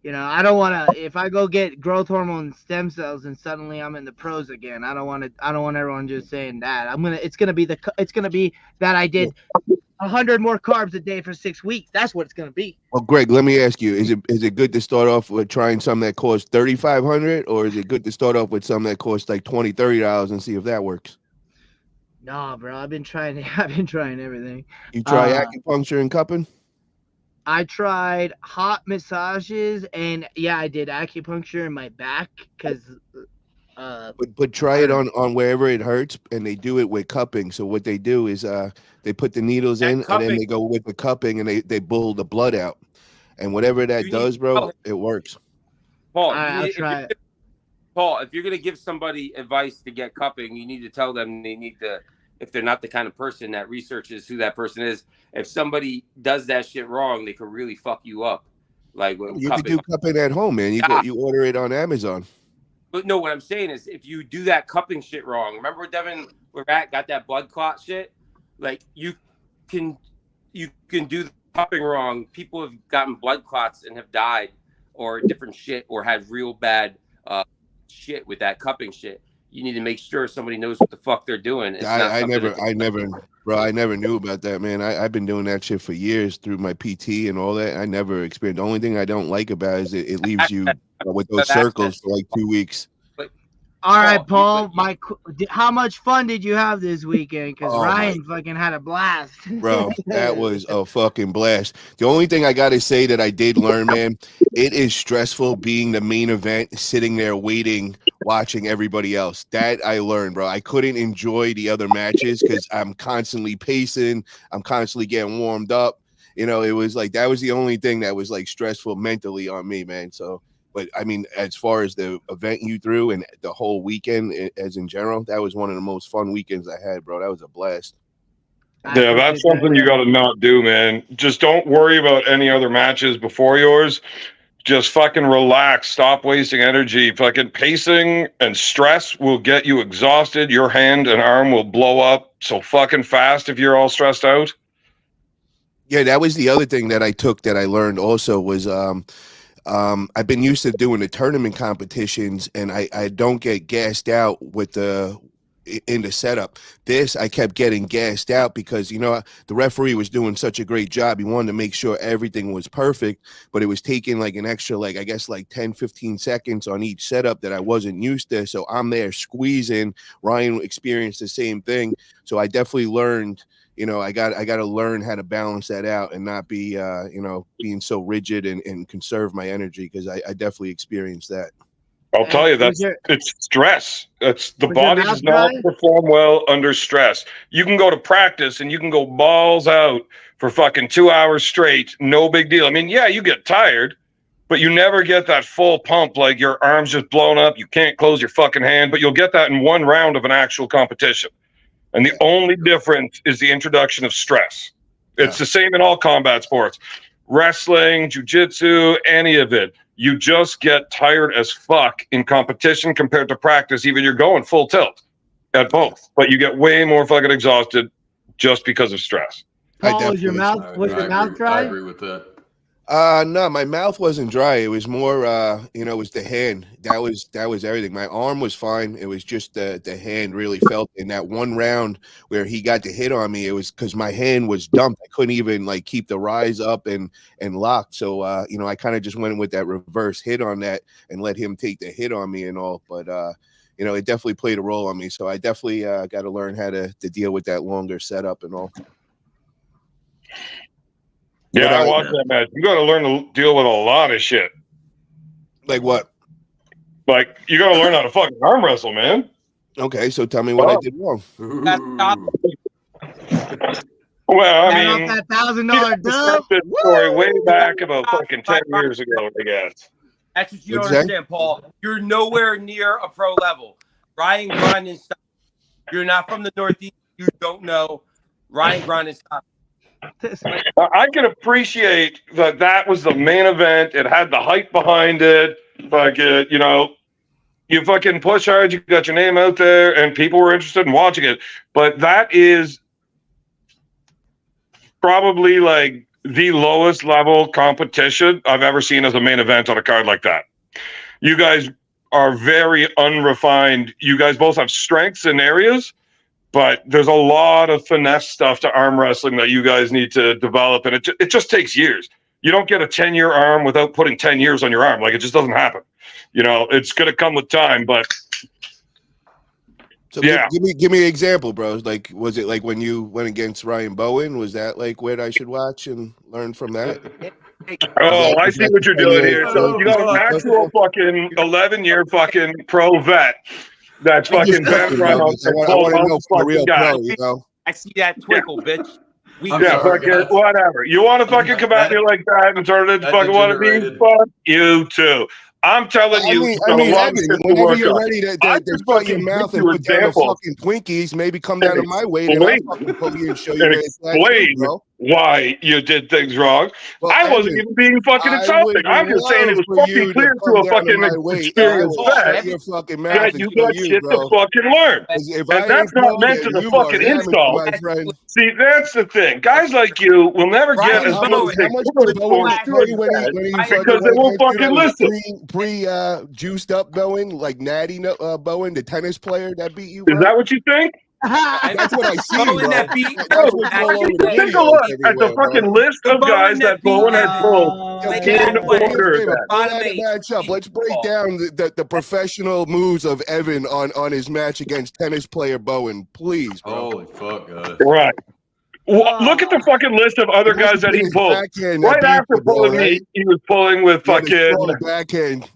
You know, I don't want to. If I go get growth hormone stem cells and suddenly I'm in the pros again, I don't want to. I don't want everyone just saying that. It's gonna be that I did 100 more carbs a day for 6 weeks. That's what it's gonna be. Well, Greg, let me ask you: is it good to start off with trying something that costs $3,500, or is it good to start off with something that costs like $20-$30 and see if that works? No, bro. I've been trying everything. You try acupuncture and cupping? I tried hot massages and yeah, I did acupuncture in my back because. But try it on wherever it hurts, and they do it with cupping. So what they do is they put the needles in, and then they go with the cupping, and they pull the blood out, and whatever that does, bro, it works. Paul, I'll try it. Paul, if you're gonna give somebody advice to get cupping, you need to tell them they need to. If they're not the kind of person that researches who that person is, if somebody does that shit wrong, they could really fuck you up. Like you can do cupping at home, man. You order it on Amazon. But no, what I'm saying is, if you do that cupping shit wrong, remember Devin Leratt got that blood clot shit? Like you can do the cupping wrong. People have gotten blood clots and have died, or different shit, or had real bad shit with that cupping shit. You need to make sure somebody knows what the fuck they're doing. I never knew about that, man. I've been doing that shit for years through my PT and all that. I never experienced. The only thing I don't like about it is it leaves you with those circles for like 2 weeks. All right, Paul. How much fun did you have this weekend? Because Ryan fucking had a blast. Bro, that was a fucking blast. The only thing I gotta say that I did learn, man, it is stressful being the main event, sitting there waiting, watching everybody else. That I learned, bro. I couldn't enjoy the other matches because I'm constantly pacing. I'm constantly getting warmed up. You know, it was like that was the only thing that was like stressful mentally on me, man. So. But I mean, as far as the event you threw and the whole weekend, as in general, that was one of the most fun weekends I had, bro. That was a blast. Yeah, that's something you got to not do, man. Just don't worry about any other matches before yours. Just fucking relax. Stop wasting energy. Fucking pacing and stress will get you exhausted. Your hand and arm will blow up so fucking fast if you're all stressed out. Yeah, that was the other thing that I took that I learned also was I've been used to doing the tournament competitions, and I don't get gassed out with in the setup. This I kept getting gassed out because, you know, the referee was doing such a great job. He wanted to make sure everything was perfect, but it was taking like an extra, like, I guess like 10-15 seconds on each setup that I wasn't used to. So I'm there squeezing. Ryan experienced the same thing. So I definitely learned, you know, I got to learn how to balance that out and not be, you know, being so rigid and conserve my energy, because I definitely experienced that. I'll tell you, it's stress. It's the body does not perform well under stress. You can go to practice and you can go balls out for fucking 2 hours straight. No big deal. I mean, yeah, you get tired, but you never get that full pump, like your arms just blown up. You can't close your fucking hand, but you'll get that in one round of an actual competition. And the only difference is the introduction of stress. It's the same in all combat sports. Wrestling, jiu-jitsu, any of it. You just get tired as fuck in competition compared to practice. Even you're going full tilt at both, but you get way more fucking exhausted just because of stress. Paul, was your mouth dry? I agree with that. No, my mouth wasn't dry. It was more, you know, it was the hand. That was everything. My arm was fine. It was just the hand really felt in that one round where he got the hit on me. It was because my hand was dumped. I couldn't even like keep the rise up and locked. So, you know, I kind of just went with that reverse hit on that and let him take the hit on me and all. But, you know, it definitely played a role on me. So I definitely got to learn how to deal with that longer setup and all. Yeah, I watched that match. You got to learn to deal with a lot of shit. Like what? Like, you got to learn how to fucking arm wrestle, man. Okay, so tell me what I did wrong. Well, I mean, that $1,000 dub. This story way back about fucking 10 years ago, I guess. That's what you don't understand, Paul. You're nowhere near a pro level. Ryan Grinding stuff. You're not from the Northeast. You don't know Ryan Grinding stuff. I can appreciate that was the main event. It had the hype behind it. Like, you know, you fucking push hard. You got your name out there, and people were interested in watching it. But that is probably like the lowest level competition I've ever seen as a main event on a card like that. You guys are very unrefined. You guys both have strengths in areas, but there's a lot of finesse stuff to arm wrestling that you guys need to develop, and it just takes years. You don't get a 10-year arm without putting 10 years on your arm. Like, it just doesn't happen. You know, it's going to come with time, but so yeah. Give me an example, bro. Like, was it like when you went against Ryan Bowen? Was that like what I should watch and learn from that? Oh, I see what you're doing here. So you got an actual fucking 11-year fucking pro vet that's fucking been around. I want to know for a real pro, you know? I see that twinkle, bitch. Fucking whatever. You want to fucking come at me like that and turn it into fucking one of these? Fuck you too. I'm telling you, Evan, whenever you're ready to shut your mouth and put down the fucking Twinkies, maybe come down to my weight and I'll fucking pull you and show you explain why you did things wrong. Well, I wasn't even being fucking insulting. I'm just saying it was fucking clear to a fucking experienced vet that you got shit to fucking learn. And that's not meant to the fucking insult. See, that's the thing. Guys like you will never get as much because they won't fucking listen. Juiced up Bowen, like Natty Bowen, the tennis player that beat you. Is that what you think? That's what I see, bro. Take a look at the fucking list of guys that Bowen had pulled in order. Let's break down the professional moves of Evan on his match against tennis player Bowen, please, bro. Holy fuck, guys. Right. Look at the fucking list of other guys that he pulled. Right after pulling me, he was pulling with fucking backhand.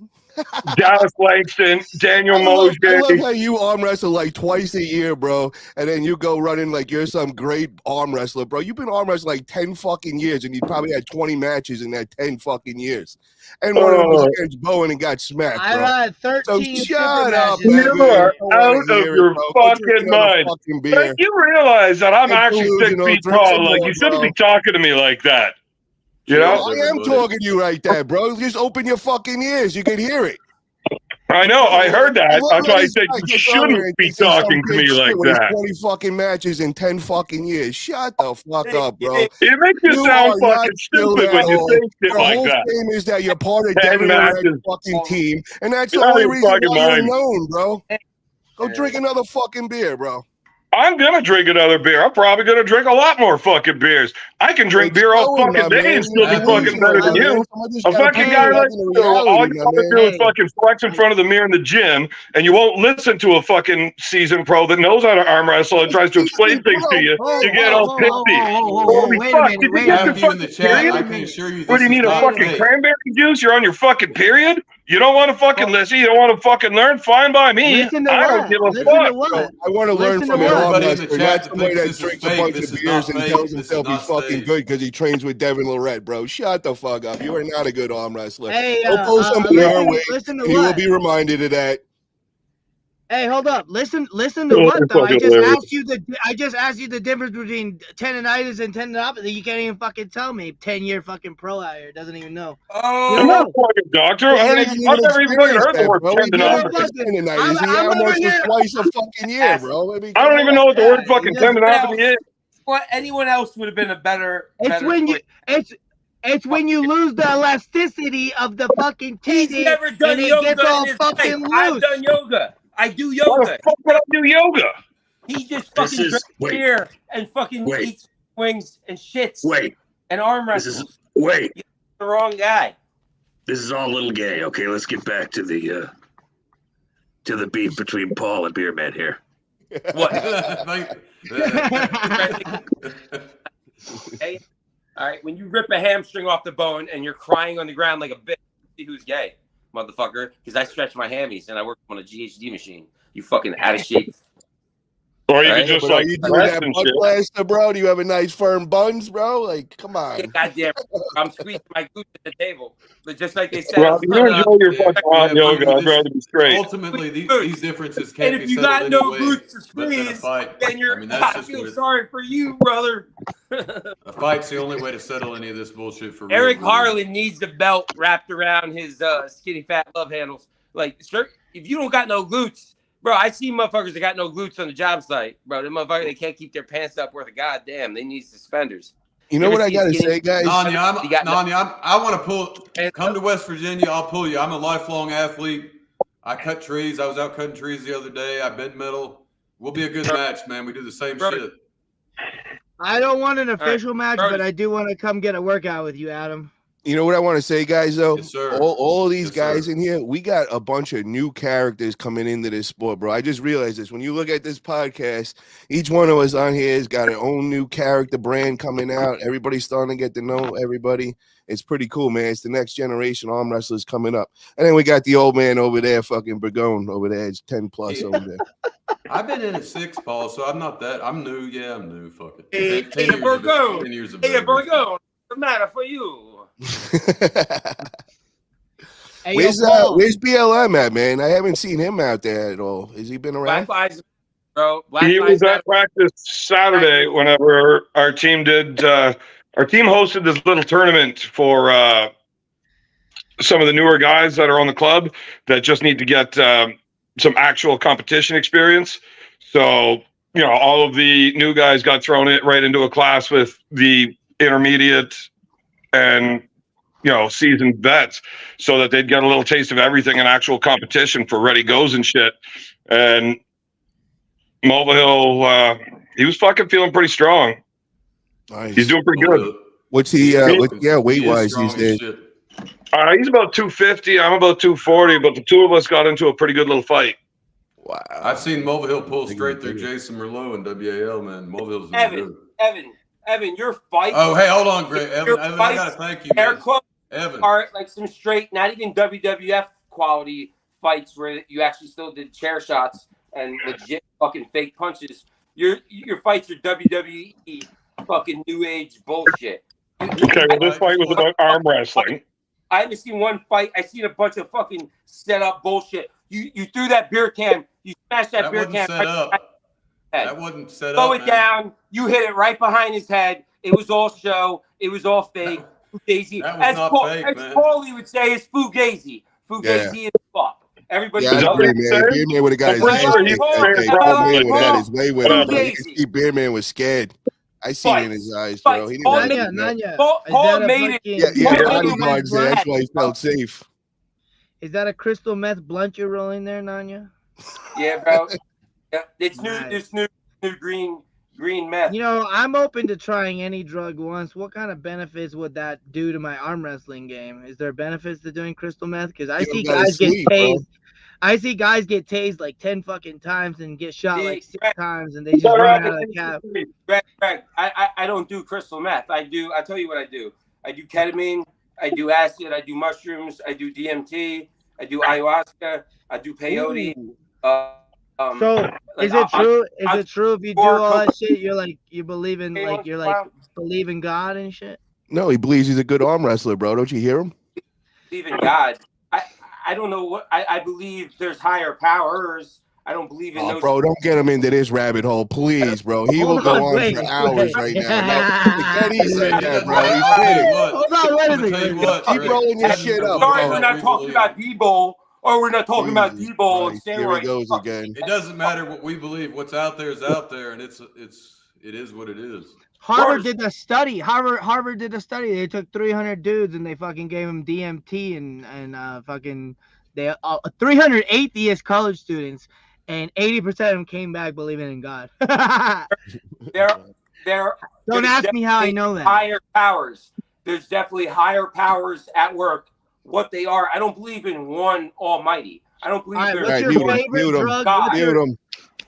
Dallas Langston, Daniel Moshe. I love how you arm wrestle like twice a year, bro, and then you go running like you're some great arm wrestler, bro. You've been arm wrestling like 10 fucking years, and you probably had 20 matches in that 10 fucking years. And one of them was against Bowen and got smacked, bro. I had 13. So shut up, you are out of your fucking mind. Like, you realize that I'm actually 6 feet tall. Like, you shouldn't be talking to me like that. You know? I am talking to you like that, bro. Just open your fucking ears. You can hear it. I know. I heard that. That's why I said you shouldn't be talking to me like that. 20 fucking matches in 10 fucking years. Shut the fuck up, bro. It makes you sound fucking stupid when you say shit like that. The whole thing is that you're part of Devin Loret's fucking team, and that's the only reason why you're known, bro. Go drink another fucking beer, bro. I'm gonna drink another beer. I'm probably gonna drink a lot more fucking beers. I can drink beer all fucking day and still be fucking better than you. A fucking guy like you, all you gotta do is fucking flex in front of the mirror in the gym, and you won't listen to a fucking seasoned pro that knows how to arm wrestle and tries to explain things to you. You get all pissy. Holy fuck! Did you get your fucking period? What do you need, a fucking cranberry juice? You're on your fucking period. You don't want to fucking listen. You don't want to fucking learn. Fine by me. I don't give a fuck. I want to learn from an arm wrestler, not somebody that drinks a bunch of beers and tells himself he's fucking good because he trains with Devin Loret, bro. Shut the fuck up. You are not a good arm wrestler. Hey, go pull something your way, and you will be reminded of that. Hey, hold up. Listen to what though? I just asked you the difference between tendonitis and tendinopathy. You can't even fucking tell me. 10-year fucking pro out here doesn't even know. Oh, I'm not a fucking doctor. I've never even fucking heard the word tendinopathy. He almost was twice a fucking year, bro. I don't even know what the word fucking tendinopathy is. What anyone else would have been a better. It's when you lose the elasticity of the fucking tendon. He's never done yoga gets all fucking loose. I've done yoga. I do yoga. Why the fuck would I do yoga? He just fucking drinks beer and fucking eats wings and shits. And arm wrestles. You're the wrong guy. This is all a little gay. Okay, let's get back to the beef between Paul and Beer Man here. What? Okay. All right. When you rip a hamstring off the bone and you're crying on the ground like a bitch, see who's gay. Motherfucker, because I stretch my hammies and I work on a GHD machine. You fucking out of shape. Or you can just like you doing that butt blaster, bro? Do you have a nice firm buns, bro? Like, come on. Goddamn, I'm squeezing my glutes at the table, but just like they said. Well, you enjoy your fucking hot yoga. I'd rather be straight. Ultimately, these differences can't be settled. And if you got no glutes to squeeze, then you're. I feel sorry for you, brother. A fight's the only way to settle any of this bullshit for Eric Harlan needs the belt wrapped around his skinny fat love handles. Like, sir, if you don't got no glutes. Bro, I see motherfuckers that got no glutes on the job site. Bro, them motherfuckers, they can't keep their pants up worth a goddamn. They need suspenders. You know what I gotta say, guys? Nanya, I want to pull. Come to West Virginia. I'll pull you. I'm a lifelong athlete. I cut trees. I was out cutting trees the other day. I bend metal. We'll be a good match, man. We do the same shit. I don't want an official match, but I do want to come get a workout with you, Adam. You know what I want to say, guys, though? Yes, sir. All these guys in here, we got a bunch of new characters coming into this sport, bro. I just realized this. When you look at this podcast, each one of us on here has got our own new character brand coming out. Everybody's starting to get to know everybody. It's pretty cool, man. It's the next generation arm wrestlers coming up. And then we got the old man over there, fucking Bergone over there. It's 10 plus over there. I've been in at 6, Paul, so I'm not that. I'm new. Yeah, I'm new. Fuck it. Hey, Bergone. Hey, Bergone. What's the matter for you? Hey, where's BLM at, man? I haven't seen him out there at all. Has he been around? Black Lives, bro. He was at practice Saturday whenever our team did. Our team hosted this little tournament for some of the newer guys that are on the club that just need to get some actual competition experience. So, you know, all of the new guys got thrown right into a class with the intermediate and, you know, seasoned vets so that they'd get a little taste of everything in actual competition for ready goes and shit. And Mulvihill, he was fucking feeling pretty strong. Nice. He's doing pretty good. What's he, weight-wise these days? He's about 250. I'm about 240, but the two of us got into a pretty good little fight. Wow. I've seen Mulvihill pull straight through Jason Merlot and WAL, man. Mulvihill's good. Evan, your fights. Oh, hey, hold on, Greg. Evan, I got to thank you, man. Evan. Are like some straight, not even WWF quality fights where you actually still did chair shots and legit fucking fake punches. Your fights are WWE fucking new age bullshit. Okay, well, this fight was about arm wrestling. I haven't seen one fight. I seen a bunch of fucking set up bullshit. You threw that beer can. You smashed that beer can. That wasn't set up. Slow it down. You hit it right behind his head. It was all show. It was all fake. Fugazi. That was not fake, man. Paulie would say, it's Fugazi. Fugazi is fuck. Everybody. Yeah, Beerman would have got his way with him. You can see Beerman was scared. I see it in his eyes, bro. He didn't Paul made it. Yeah, bodyguards there. That's why he felt safe. Is that a crystal meth blunt you're rolling there, Nanya? Yeah, bro. It's new. It's new green meth. You know, I'm open to trying any drug once. What kind of benefits would that do to my arm wrestling game? Is there benefits to doing crystal meth? Because I see guys get tased. I see guys get tased like 10 fucking times and get shot like 6 times, and they just run out of the cab. Greg, I don't do crystal meth. I'll tell you what I do. I do ketamine. I do acid. I do mushrooms. I do DMT. I do ayahuasca. I do peyote. So is it true? Is it true if you do all that shit, you believe in believe in God and shit? No, he believes he's a good arm wrestler, bro. Don't you hear him? Believe in God. I don't know what I believe. There's higher powers. I don't believe in those. Bro, don't get him into this rabbit hole, please, bro. He will go on for hours right now. Forget he said that, bro. He's kidding. Hold on, wait a second. Keep rolling your shit up, Sorry, bro. we're not talking about D-Bowl. Or we're not talking about D-Ball and steroids. Here he goes again. It doesn't matter what we believe. What's out there is out there, and it is what it is. Harvard did a study. Harvard did a study. They took 300 dudes and they fucking gave them DMT and fucking 300 atheist college students, and 80% of them came back believing in God. Don't ask me how I know that. Higher powers. There's definitely higher powers at work. What they are, I don't believe in one almighty. I don't believe in what's your favorite drug?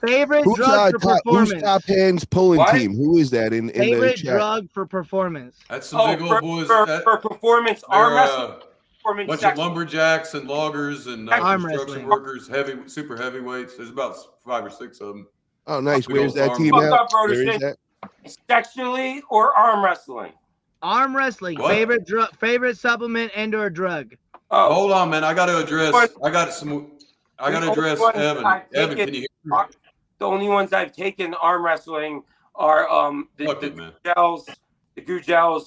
Favorite drug for performance? Who's top hands pulling team? Who is that in favorite the chat? drug for performance? That's some big old boys. For performance, arm wrestling. Bunch of lumberjacks and loggers and construction workers, super heavyweights. There's about 5 or 6 of them. Oh, nice. Where's that team at? Where is that? Sexually or arm wrestling? Arm wrestling. What? Favorite drug, favorite supplement and/or drug. Oh, hold on, man. I got to address. Evan. Evan, can you hear me? The only ones I've taken arm wrestling are the gel,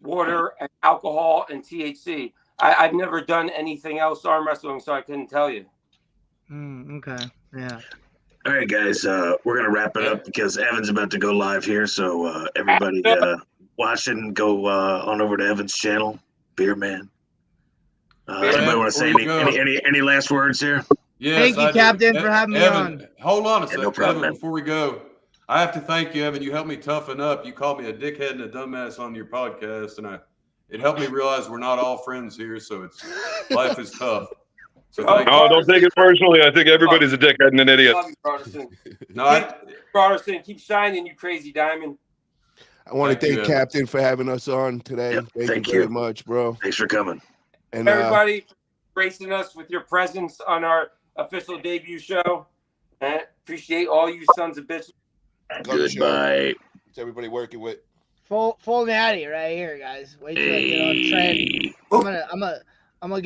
water and alcohol and THC. I've never done anything else arm wrestling, so I couldn't tell you. Okay. Yeah. All right, guys. We're gonna wrap it up because Evan's about to go live here. So everybody, watching, go on over to Evan's channel, Beer Man. Anybody want to say any last words here? Yes, thank you, Captain, for having me Evan, on. hold on a second. No problem, Evan, man. before we go, I have to thank you, Evan. You helped me toughen up. You called me a dickhead and a dumbass on your podcast, and it helped me realize we're not all friends here, so life is tough. So don't take it personally. I think everybody's a dickhead and an idiot. Love you, Broderson. Keep shining, you crazy diamond. I want to thank Captain for having us on today. Yep, thank you very much, bro. Thanks for coming. And everybody, gracing us with your presence on our official debut show. Appreciate all you sons of bitches. Goodbye. It's everybody working with. Full natty right here, guys. Wait till I get on trend. I'm